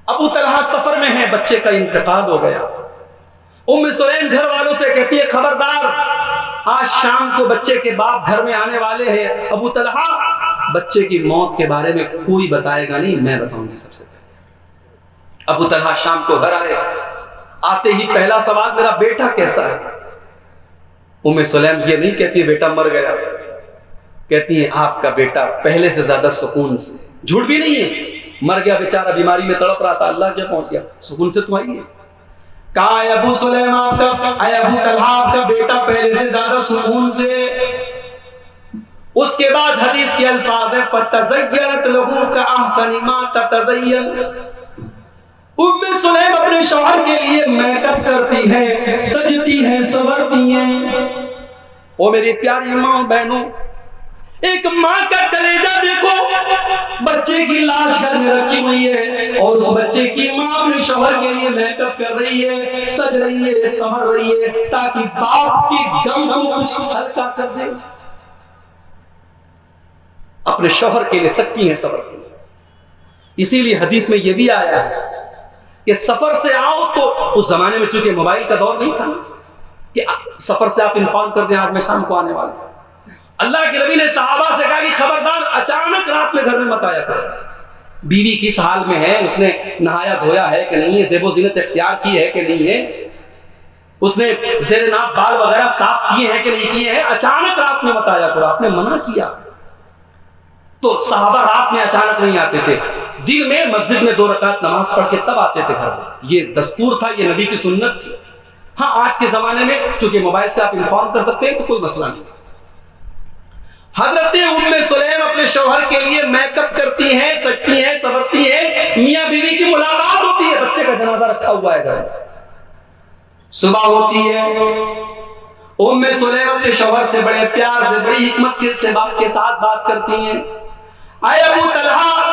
ابو طلحہ سفر میں ہیں، بچے کا انتقال ہو گیا۔ ام سلیم گھر والوں سے کہتی ہے خبردار آج شام کو بچے کے باپ گھر میں آنے والے ہیں، ابو طلحہ بچے کی موت کے بارے میں کوئی بتائے گا نہیں، میں بتاؤں گی سب سے پہلے۔ ابو طلحہ شام کو گھر آئے، آتے ہی پہلا سوال میرا بیٹا کیسا ہے؟ ام سلیم یہ نہیں کہتی بیٹا مر گیا، کہتی ہیں آپ کا بیٹا پہلے سے زیادہ سکون سے، جھوٹ بھی نہیں ہے، مر گیا بیچارہ، بیماری میں تڑپ رہا تھا، اللہ کیا پہنچ گیا، سکون سے تو آئی ہے۔ کہا اے ابو سلیم آپ کا، اے ابو طلحہ آپ کا بیٹا پہلے سے زیادہ سکون سے۔ اس کے بعد حدیث کے الفاظ ہیں فَتَزَيَّنَتْ لَهُ كَأَحْسَنِ مَا تَتَزَيَّنُ۔ ام سلیم اپنے شوہر کے لیے میک اپ کرتی ہے، سجتی ہیں، سنورتی ہیں۔ وہ میری پیاری ماں بہنوں، ایک ماں کا کلیجہ دیکھو، بچے کی لاش گھر میں رکھی ہوئی ہے اور اس بچے کی ماں اپنے شوہر کے لیے میک اپ کر رہی ہے، سج رہی ہے، سنور رہی ہے تاکہ باپ کی غم کو کچھ ہلکا کر دے۔ اپنے شوہر کے لیے سچی ہیں، صبرتی ہیں۔ اسی لیے حدیث میں یہ بھی آیا ہے کہ سفر سے آؤ تو، اس زمانے میں چونکہ موبائل کا دور نہیں تھا کہ سفر سے آپ انفارم کر دیں آج میں شام کو آنے والا ہوں۔ اللہ کے نبی نے صحابہ سے کہا کہ خبردار اچانک رات میں گھر میں مت آیا کرو۔ بیوی کس حال میں ہے، اس نے نہایا دھویا ہے کہ نہیں ہے، زیب و زینت اختیار کی ہے کہ نہیں ہے، اس نے زیر ناف بال وغیرہ صاف کیے ہیں کہ نہیں کیے ہیں، اچانک رات میں مت آیا کرو۔ آپ نے منع کیا تو صحابہ رات میں اچانک نہیں آتے تھے، دن میں مسجد میں 2 رکعت نماز پڑھ کے تب آتے تھے گھر میں۔ یہ دستور تھا، یہ نبی کی سنت تھی۔ ہاں آج کے زمانے میں چونکہ موبائل سے آپ انفارم کر سکتے ہیں تو کوئی مسئلہ نہیں۔ حضرت ام سلیم اپنے شوہر کے لیے میک اپ کرتی ہیں، سجتی ہیں، سنورتی ہیں، میاں بیوی کی ملاقات ہوتی ہے، بچے کا جنازہ رکھا ہوا ہے گھر میں۔ صبح ہوتی ہے، ام سلیم اپنے شوہر سے بڑے پیار سے، بڑی حکمت کے ساتھ بات کرتی ہیں۔ اے ابو طلحہ،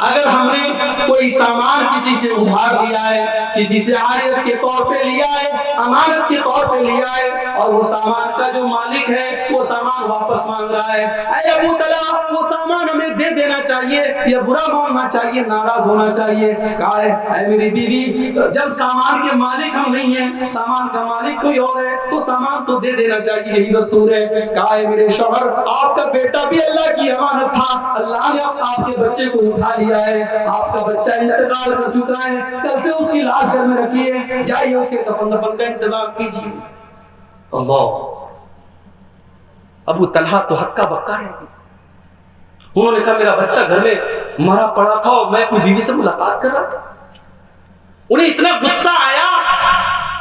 اگر ہم نے کوئی سامان کسی سے ادھار لیا ہے، کسی سے عاریت کے طور پہ لیا ہے، امانت کے طور پہ لیا ہے، اور وہ سامان کا جو مالک ہے وہ سامان واپس مانگ رہا ہے، اے ابو طلحہ وہ سامان ہمیں دے دینا چاہیے یا برا ماننا چاہیے، ناراض ہونا چاہیے؟ کہا ہے اے میری بیوی، جب سامان کے مالک ہم نہیں ہیں، سامان کا مالک کوئی اور ہے تو سامان تو دے دینا چاہیے، یہی دستور ہے۔ کہا ہے میرے شوہر، آپ کا بیٹا بھی اللہ کی امانت تھا، اللہ نے آپ کے بچے کو اٹھا لیا ہے، آپ کا بچہ انتقال کر چکا ہے، کل سے اس کی لاش گھر میں رکھیے، جائیے اس کے کفن دفن کا انتظام کیجیے۔ اللہ، ابو طلحہ تو ہکا بکا ہے۔ انہوں نے کہا میرا بچہ گھر میں مرا پڑا تھا اور میں اپنی بیوی سے ملاقات کر رہا تھا۔ انہیں اتنا غصہ آیا،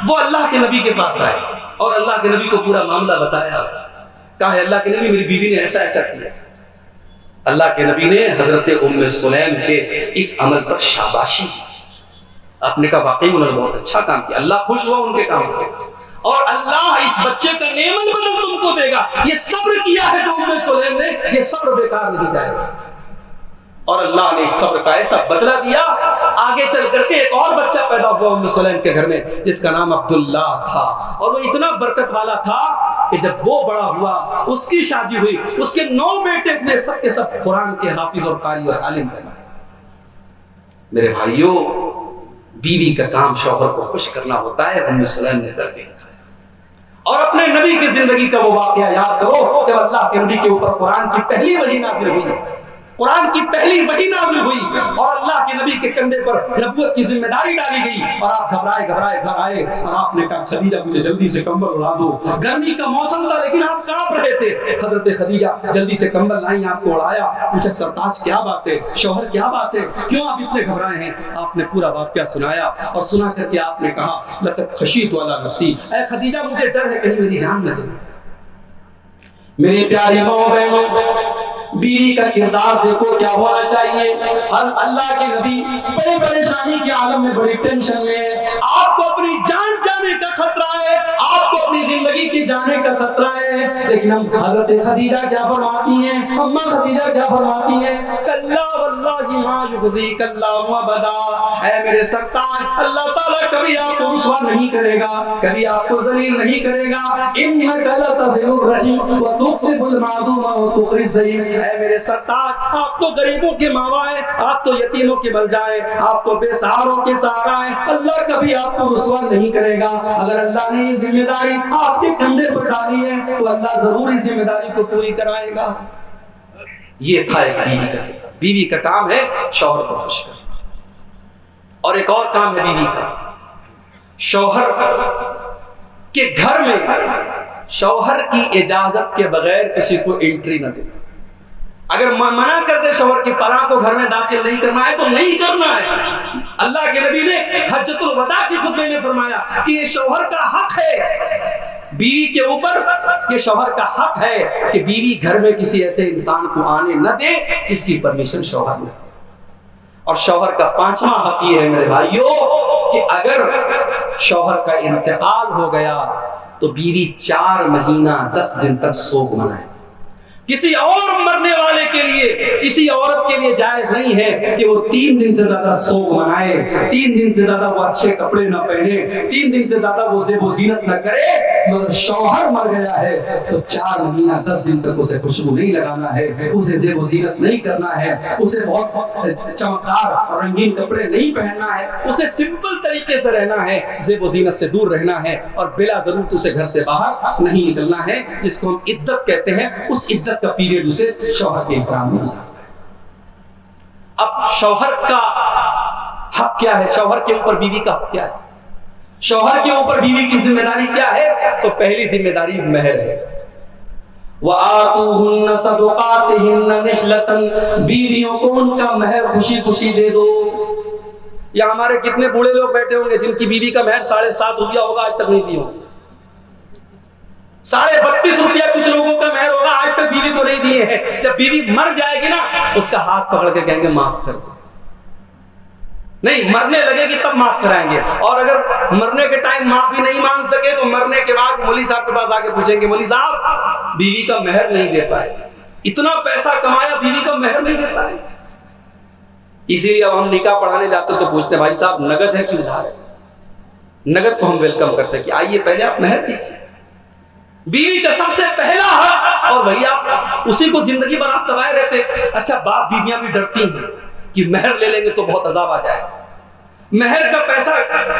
وہ اللہ کے نبی کے پاس آئے اور اللہ کے نبی کو پورا معاملہ بتایا۔ کہا ہے اللہ کے نبی میری بیوی نے ایسا ایسا کیا۔ اللہ کے نبی نے حضرت ام سلیم کے اس عمل پر شاباشی دی۔ آپ نے کہا واقعی انہوں نے بہت اچھا کام کیا، اللہ خوش ہوا ان کے کام سے، اور اللہ اس بچے کا نعمت بدل تم کو دے گا۔ یہ صبر کیا ہے جو ام سلیم نے، یہ صبر بیکار نہیں جائے گا۔ اور اللہ نے اس صبر کا ایسا بدلہ دیا، آگے چل کر کے ایک اور بچہ پیدا ہوا ام سلیم کے گھر میں جس کا نام عبداللہ تھا، اور وہ اتنا برکت والا تھا کہ جب وہ بڑا ہوا، اس کی شادی ہوئی، اس کے 9 بیٹے ہوئے، سب کے سب قرآن کے حافظ اور قاری اور عالم بنے۔ میرے بھائیوں، بیوی کا کام شوہر کو خوش کرنا ہوتا ہے، ام سلیم نے کر کے دکھایا۔ اور اپنے نبی کی زندگی کا وہ واقعہ یاد کرو کہ اللہ کے نبی کے اوپر قرآن کی پہلی وحی نازل ہوئی، قرآن کی پہلی وحی نازل ہوئی اور اللہ کے نبی کے کندھے پر نبوت کی ذمہ داری ڈالی گئی، اور آپ گھبرائے گھبرائے گھر آئے اور آپ نے کہا خدیجہ مجھے جلدی سے کمبل اڑا دو۔ گرمی کا موسم تھا لیکن آپ کانپ رہے تھے۔ حضرت خدیجہ جلدی سے کمبل لائیں، آپ کو اڑایا، پوچھا سرتاج کیا بات ہے، شوہر کیا بات ہے، کیوں آپ اتنے گھبرائے ہیں؟ آپ نے پورا واقعہ سنایا اور سنا کر کے آپ نے کہا لقد خشیت علی نفسی، اے خدیجہ مجھے ڈر ہے کہیں میری جان نہ چلی۔ میری پیاری ماں بہنوں، بیوی کا کردار دیکھو کیا ہونا چاہیے۔ اللہ کے نبی بڑی پریشانی کے عالم میں، بڑی ٹینشن میں، آپ کو اپنی جان جانے کا خطرہ ہے، آپ کو اپنی زندگی کی جانے کا خطرہ ہے، لیکن ہم حضرت خدیجہ کیا فرماتی ہیں، اماں خدیجہ کیا فرماتی ہیں، کلا واللہ ما یخزیک اللہ ابدا، اے میرے سرتاج، اللہ تعالیٰ کبھی آپ کو رسوا نہیں کرے گا، کبھی آپ کو ذلیل نہیں کرے گا۔ انک لتصل الرحم وتکسب المعدوم وتقری الضعیف، اے میرے سرتاج، آپ تو غریبوں کے ماوا ہیں، آپ تو یتیموں کے ملجا ہیں، آپ تو بے سہاروں کے سہارا ہیں، اللہ کبھی آپ کو رسوا نہیں کرے گا۔ اگر اللہ نے یہ ذمہ داری آپ کے کندھے پر ڈالی ہے تو اللہ ضرور اس ذمہ داری کو پوری کرائے گا۔ یہ تھا ایک بیوی کا، بیوی کا کام ہے شوہر کو خوش کرنا، اور ایک اور کام ہے بیوی کا، شوہر کے گھر میں شوہر کی اجازت کے بغیر کسی کو انٹری نہ دے۔ اگر منع کر دے شوہر کی فلاں کو گھر میں داخل نہیں کرنا ہے تو نہیں کرنا ہے۔ اللہ کے نبی نے حجۃ الوداع کی خطبے میں فرمایا کہ یہ شوہر کا حق ہے بیوی کے اوپر، یہ شوہر کا حق ہے کہ بیوی گھر میں کسی ایسے انسان کو آنے نہ دے اس کی پرمیشن شوہر نے۔ اور شوہر کا پانچواں حق یہ ہے میرے بھائیوں کہ اگر شوہر کا انتقال ہو گیا تو بیوی 4 مہینہ 10 دن تک سوگ منائے۔ کسی اور مرنے والے کے لیے، کسی عورت کے لیے جائز نہیں ہے کہ وہ 3 دن سے زیادہ سوگ منائے، 3 دن سے زیادہ وہ اچھے کپڑے نہ پہنے، 3 دن سے زیادہ وہ زیب و زینت نہ کرے۔ مگر شوہر مر گیا ہے تو 4 مہینہ 10 دن تک اسے خوشبو نہیں لگانا ہے، اسے زیب و زینت نہیں کرنا ہے، اسے بہت چمکدار اور رنگین کپڑے نہیں پہننا ہے، اسے سمپل طریقے سے رہنا ہے، زیب و زینت سے دور رہنا ہے، اور بلا ضرورت اسے گھر سے باہر نہیں نکلنا ہے، جس کو ہم عدت کہتے ہیں۔ اس عدت کا پیریڈ اسے شوہر کے احترام میں گزارنا ہے۔ اب شوہر کا حق کیا ہے؟ شوہر کے اوپر بیوی کا حق کیا ہے؟ شوہر کے اوپر بیوی کی ذمہ داری کیا ہے؟ تو پہلی ذمہ داری مہر ہے۔ وَآتُوهُنَّ صَدُقَاتِهِنَّ نِحْلَةً، بیویوں کو ان کا مہر خوشی خوشی دے دو۔ یا ہمارے کتنے بوڑھے لوگ بیٹھے ہوں گے جن کی بیوی کا مہر 7.5 روپیہ ہوگا، آج تک نہیں دی ہوگی۔ 32.5 روپیہ کچھ لوگوں کا مہر ہوگا، آج تک بیوی کو نہیں دیے ہیں۔ جب بیوی مر جائے گی نا، اس کا ہاتھ پکڑ کے کہیں گے معاف کر دو۔ نہیں، مرنے لگے گی تب معاف کرائیں گے، اور اگر مرنے کے ٹائم معافی نہیں مانگ سکے تو مرنے کے بعد مولوی صاحب کے پاس آ کے پوچھیں گے، مولوی صاحب بیوی کا مہر نہیں دے پائے، اتنا پیسہ کمایا بیوی کا مہر نہیں دے پائے۔ اسی لیے اب ہم نکاح پڑھانے جاتے تو پوچھتے ہیں بھائی صاحب نگد ہے کہ ادھار ہے؟ نگد کو ہم ویلکم کرتے ہیں کہ آئیے پہلے آپ مہر دیجیے۔ بیوی کا سب سے پہلا حق، اور وہی آپ اسی کو زندگی بھر آپ دبائے رہتے۔ اچھا، بعض بیویاں بھی ڈرتی ہیں کہ مہر لے لیں گے تو بہت عذاب آ جائے۔ مہر کا پیسہ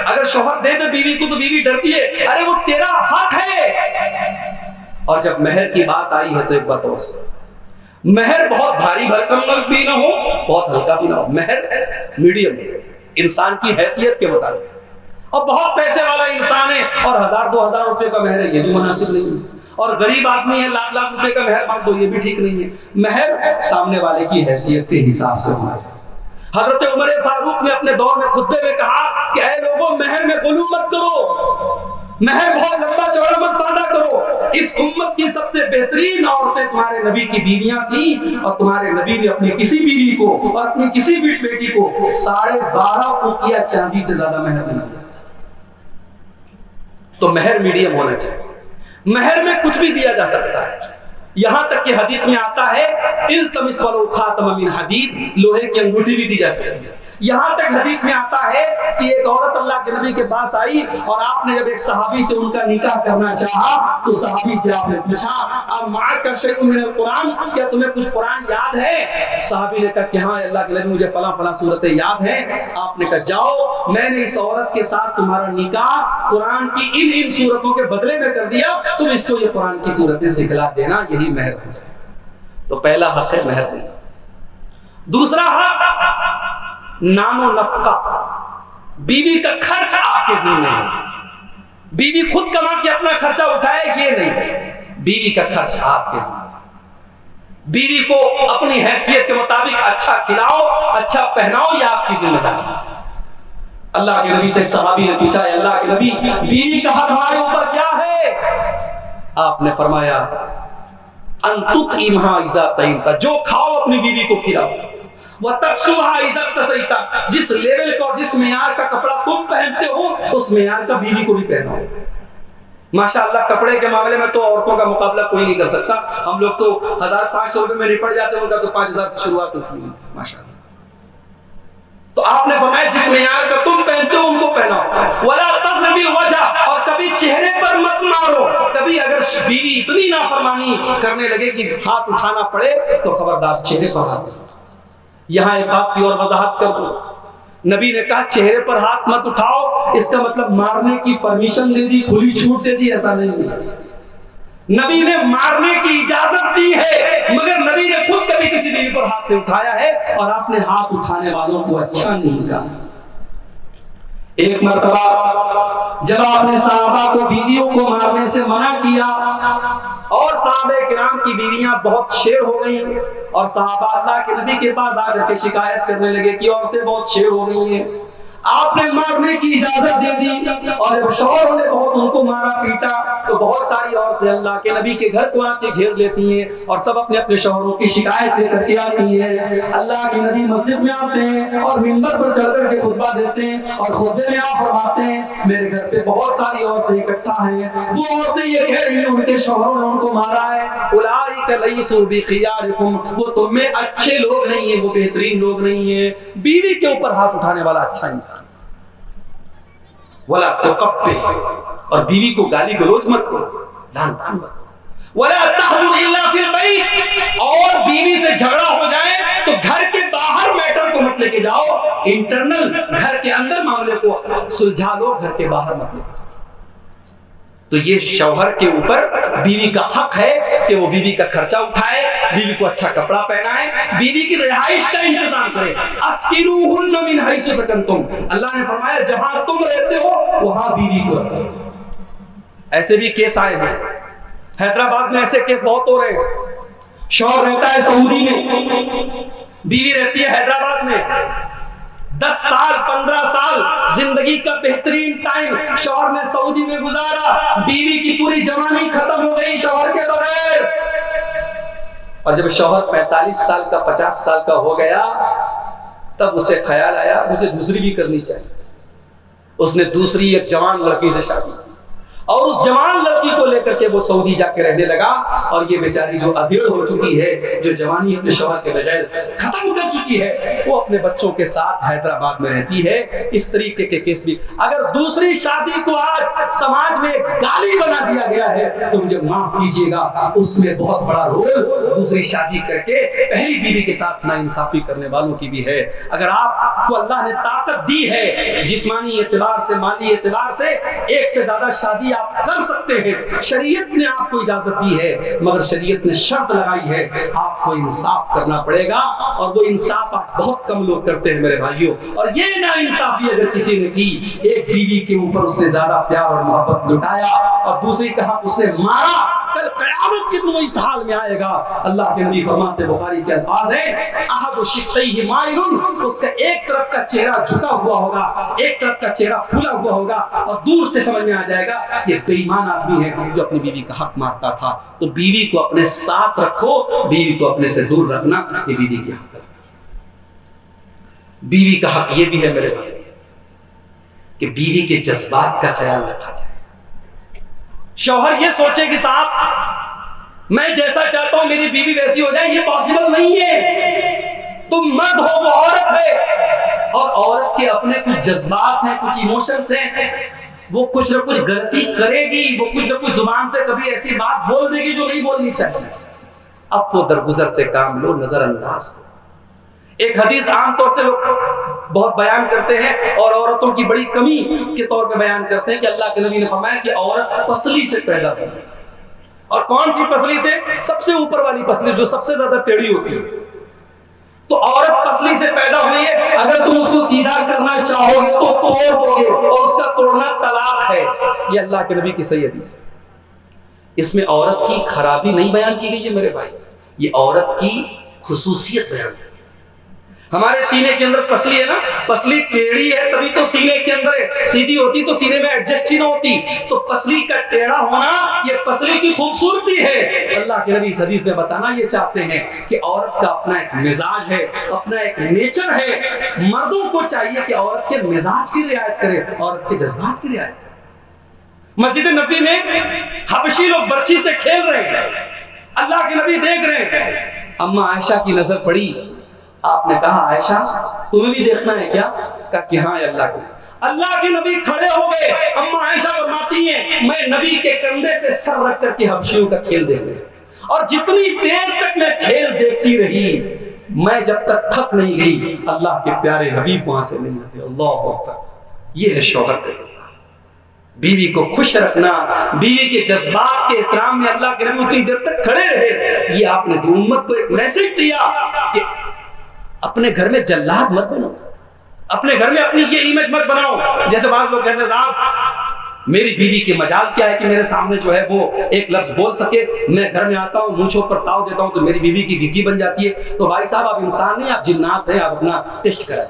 اگر شوہر دے دے بیوی کو تو بیوی ڈرتی ہے، ارے وہ تیرا حق ہے۔ اور جب مہر کی بات آئی ہے تو ایک بات اور سنو، مہر بہت بھاری بھرکم بھی نہ ہو، بہت ہلکا بھی نہ ہو، مہر میڈیم انسان کی حیثیت کے مطابق۔ اور بہت پیسے والا انسان ہے اور 1000-2000 روپے کا مہر ہے، یہ بھی مناسب نہیں ہے، اور غریب آدمی ہے لاکھ روپے کا مہر مانگ دو، یہ بھی ٹھیک نہیں ہے۔ مہر سامنے والے کی حیثیت کے حساب سے ہونا چاہیے۔ حضرت عمر فاروق نے اپنے دور میں خطبے میں کہا کہ اے لوگوں، مہر میں غلو مت کرو، مہر بہت لمبا چوڑا مت وعدہ کرو۔ اس امت کی سب سے بہترین عورتیں تمہارے نبی کی بیویاں تھیں، اور تمہارے نبی نے اپنی کسی بیوی کو اور اپنی کسی بیٹی کو 12.5 اوقیہ چاندی سے زیادہ مہر نہیں دیا۔ تو مہر میڈیم ہونا چاہیے، مہر میں کچھ بھی دیا جا سکتا ہے، یہاں تک کہ حدیث میں آتا ہے التمس ولو خاتم من حدید، لوہے کی انگوٹھی بھی دی جا سکتی ہے۔ یہاں تک حدیث میں آتا ہے کہ ایک عورت اللہ کے نبی کے پاس آئی اور آپ نے جب ایک صحابی سے ان کا نکاح کرنا چاہا تو صحابی سے آپ نے پوچھا اب معک شیء من القرآن، کیا تمہیں کچھ قرآن یاد ہے؟ صحابی نے کہا کہ ہاں اللہ کے نبی مجھے فلاں فلاں صورتیں یاد ہیں۔ آپ نے کہا جاؤ، میں نے اس عورت کے ساتھ تمہارا نکاح قرآن کی ان صورتوں کے بدلے میں کر دیا، تم اس کو یہ قرآن کی صورتیں سکھلا دینا، یہی مہر ہے۔ تو پہلا حق ہے مہر دینا۔ دوسرا حق نان و نفقہ، بیوی کا خرچ آپ کے ذمہ ہے، بیوی خود کما کے اپنا خرچہ اٹھائے یہ نہیں، بیوی کا خرچ آپ کے ذمہ ہے۔ بیوی کو اپنی حیثیت کے مطابق اچھا کھلاؤ، اچھا پہناؤ، یہ آپ کی ذمہ داری۔ اللہ کے نبی سے ایک صحابی نے پوچھا ہے اللہ کے نبی بیوی کا حق ہمارے اوپر کیا ہے؟ آپ نے فرمایا ان تطعمها اذا طعمت، جو کھاؤ اپنی بیوی کو کھلاؤ، وَتَكْسُوهَا إِذَا اكْتَسَيْتَ، جس لیول کا اور جس معیار کا کپڑا تم پہنتے ہو اس معیار کا بیوی کو بھی پہناؤ۔ ماشاءاللہ کپڑے کے معاملے میں تو عورتوں کا مقابلہ کوئی نہیں کر سکتا، ہم لوگ تو 1500 روپے میں نپٹ جاتے ہیں، ان کا تو 5000 سے شروعات ہوتی ہے ماشاءاللہ۔ تو آپ نے فرمایا جس معیار کا تم پہنتے ہو ان کو پہناؤ، وَلَا تَضْرِبِ الْوَجْهَ، اور کبھی چہرے پر مت مارو، کبھی اگر بیوی اتنی نافرمانی کرنے لگے کہ ہاتھ اٹھانا پڑے تو خبردار چہرے پر ہاتھ۔ یہاں ایک بات کی اور وضاحت کر دوں، نبی نے کہا چہرے پر ہاتھ مت اٹھاؤ، اس کا مطلب مارنے کی پرمیشن دے دی، کھلی چھوٹ دے دی، ایسا نہیں ہے۔ نبی نے مارنے کی اجازت دی ہے، مگر نبی نے خود کبھی کسی بیوی پر ہاتھ نہیں اٹھایا ہے، اور آپ نے ہاتھ اٹھانے والوں کو اچھا نہیں کہا۔ ایک مرتبہ جب آپ نے صحابہ کو بیویوں کو مارنے سے منع کیا اور صحابہ کرام کی بیویاں بہت شیر ہو گئی اور صحابہ اللہ کے نبی کے پاس آ کر کے شکایت کرنے لگے کہ عورتیں بہت شیر ہو گئی ہیں، آپ نے مارنے کی اجازت دے دی، اور جب شوہروں نے بہت ان کو مارا پیٹا تو بہت ساری عورتیں اللہ کے نبی کے گھر کو آ کے گھیر لیتی ہیں اور سب اپنے اپنے شوہروں کی شکایت لے کر کے آتی ہیں۔ اللہ کے نبی مسجد میں آتے ہیں اور منبر پر چڑھ کر کے خطبہ دیتے ہیں اور خطبے میں آپ فرماتے ہیں میرے گھر پہ بہت ساری عورتیں اکٹھا ہیں، وہ عورتیں یہ کہہ رہی ہیں ان کے شوہروں نے ان کو مارا ہے، اولئک لیسوا بخیارکم، وہ تم میں اچھے لوگ نہیں ہیں، وہ بہترین لوگ نہیں ہیں۔ بیوی کے اوپر ہاتھ اٹھانے والا اچھا انسان، ولا تقبح، اور بیوی کو گالی گلوچ مت کرو، لعن طعن مت کرو، ولا تحجر الا فی البیت، اور بیوی سے جھگڑا ہو جائے تو گھر کے باہر میٹر کو مت لے کے جاؤ، انٹرنل گھر کے اندر معاملے کو سلجھا لو، گھر کے باہر مت لے کے جاؤ۔ تو یہ شوہر کے اوپر بیوی کا حق ہے کہ وہ بیوی کا خرچہ اٹھائے، بیوی کو اچھا کپڑا پہنائے، بیوی کی رہائش کا انتظام کرے۔ اسکنوہن من حیث سکنتم، اللہ نے فرمایا جہاں تم رہتے ہو وہاں بیوی کو رکھو۔ ایسے بھی کیس آئے ہیں، حیدرآباد میں ایسے کیس بہت ہو رہے ہیں، شوہر رہتا ہے سعودی میں، بیوی رہتی ہے حیدرآباد میں، 10 سال 15 سال زندگی کا بہترین ٹائم شوہر نے سعودی میں گزارا، بیوی کی پوری جوانی ختم ہو گئی شوہر کے بغیر، اور جب شوہر 45 سال کا 50 سال کا ہو گیا تب اسے خیال آیا مجھے دوسری بھی کرنی چاہیے۔ اس نے دوسری ایک جوان لڑکی سے شادی کی اور اس جوان لڑکی کو لے کر کے وہ سعودی جا کے رہنے لگا، اور یہ بیچاری جو ادھیڑ ہو چکی ہے، جو جوانی اپنے شوہر کے بغیر ختم کر چکی ہے، وہ اپنے بچوں کے ساتھ حیدرآباد میں رہتی ہے۔ اس طریقے کے کیس بھی، اگر دوسری شادی کو آج سماج میں گالی بنا دیا گیا ہے تو مجھے معاف کیجیے گا، اس میں بہت بڑا رول دوسری شادی کر کے پہلی بیوی کے ساتھ ناانصافی کرنے والوں کی بھی ہے۔ اگر آپ کو اللہ نے طاقت دی ہے جسمانی اعتبار سے، مالی اعتبار سے، ایک سے زیادہ شادی آپ کر سکتے ہیں، شریعت نے آپ کو اجازت دی ہے، مگر شریعت نے شرط لگائی ہے آپ کو انصاف کرنا پڑے گا، اور وہ انصاف آپ بہت کم لوگ کرتے ہیں میرے بھائیوں۔ اور یہ ناانصافی اگر کسی نے کی، ایک بیوی کے اوپر اس نے زیادہ پیار اور محبت لٹایا اور دوسری کا حق اس نے مارا، کل قیامت کے دن وہ اس حال میں آئے گا۔ اللہ کے نبی فرماتے، بخاری کے الفاظ ہیں، احد شقیہ مائل، اس کا ایک طرف کا چہرہ جھکا ہوا ہوگا، ایک طرف کا چہرہ پھلا ہوا ہوگا، اور دور سے سمجھ میں آ جائے گا یہ بے ایمان آدمی ہے جو اپنی بیوی کا حق مارتا تھا۔ تو بیوی کو اپنے ساتھ رکھو، بیوی کو اپنے سے دور رکھنا یہ بیوی کی حق ہے۔ بیوی کا حق یہ بھی ہے میرے بھائی کہ بیوی کے جذبات کا خیال رکھا جائے۔ شوہر یہ سوچے کہ صاحب میں جیسا چاہتا ہوں میری بیوی ویسی ہو جائے، یہ پاسبل نہیں ہے۔ تم مرد ہو، وہ عورت ہے، اور عورت کے اپنے کچھ جذبات ہیں، کچھ ایموشنز ہیں، وہ کچھ نہ کچھ غلطی کرے گی، وہ کچھ نہ کچھ زبان سے کبھی ایسی بات بول دے گی جو نہیں بولنی چاہیے۔ عفو درگزر سے کام لو، نظر انداز کو۔ ایک حدیث عام طور سے لوگ بہت بیان کرتے ہیں اور عورتوں کی بڑی کمی کے طور پہ بیان کرتے ہیں کہ اللہ کے نبی نے فرمایا کہ عورت پسلی سے پیدا ہوئی، اور کون سی پسلی سے؟ سب سے اوپر والی پسلی جو سب سے زیادہ ٹیڑھی ہوتی ہے۔ تو عورت پسلی سے پیدا ہوئی ہے، اگر تم اس کو سیدھا کرنا چاہو گے تو توڑ دو گے، اور اس کا توڑنا طلاق ہے۔ یہ اللہ کے نبی کی صحیح حدیث ہے۔ اس میں عورت کی خرابی نہیں بیان کی گئی ہے میرے بھائی، یہ عورت کی خصوصیت بیان کی۔ ہمارے سینے کے اندر پسلی ہے نا، پسلی ٹیڑھی ہے تبھی تو سینے کے اندر ہے، سیدھی ہوتی تو سینے میں ایڈجسٹ ہی نہ ہوتی۔ تو پسلی کا ٹیڑھا ہونا یہ پسلی کی خوبصورتی ہے۔ اللہ کے نبی اس حدیث میں بتانا یہ چاہتے ہیں کہ عورت کا اپنا ایک مزاج ہے، اپنا ایک نیچر ہے۔ مردوں کو چاہیے کہ عورت کے مزاج کی رعایت کرے، عورت کے جذبات کی رعایت کرے۔ مسجد نبی میں حبشی لوگ برچھی سے کھیل رہے ہیں، اللہ کے نبی دیکھ رہے ہیں۔ اما عائشہ کی نظر پڑی، آپ نے کہا عائشہ تمہیں بھی دیکھنا ہے کیا؟ کہا کہ ہاں اللہ کے نبی کھڑے ہو گئے۔ اما عائشہ فرماتی ہیں میں نبی کے کندھے پہ سر رکھ کر کے حبشیوں کا کھیل دیکھ رہی، اور جتنی دیر تک میں کھیل دیکھتی رہی، میں جب تک تھک نہیں گئی اللہ کے پیارے حبیب وہاں سے نہیں آتے۔ اللہ اکبر۔ یہ ہے شوہر کا بیوی کو خوش رکھنا، بیوی کے جذبات کے احترام میں اللہ کے نبی اتنی دیر تک کھڑے رہے۔ یہ آپ نے امت کو ایک میسج دیا کہ اپنے گھر میں جلاد مت بناؤ، اپنے گھر میں اپنی یہ امیج مت بناؤ۔ جیسے بعض لوگ کہتے ہیں صاحب میری بیوی کی مجال کیا ہے کہ میرے سامنے جو ہے وہ ایک لفظ بول سکے، میں گھر میں آتا ہوں مونچھوں پر تاؤ دیتا ہوں تو میری بیوی کی گگی بن جاتی ہے۔ تو بھائی صاحب آپ انسان نہیں، آپ جنات ہیں، آپ اپنا ٹیسٹ کرائیں۔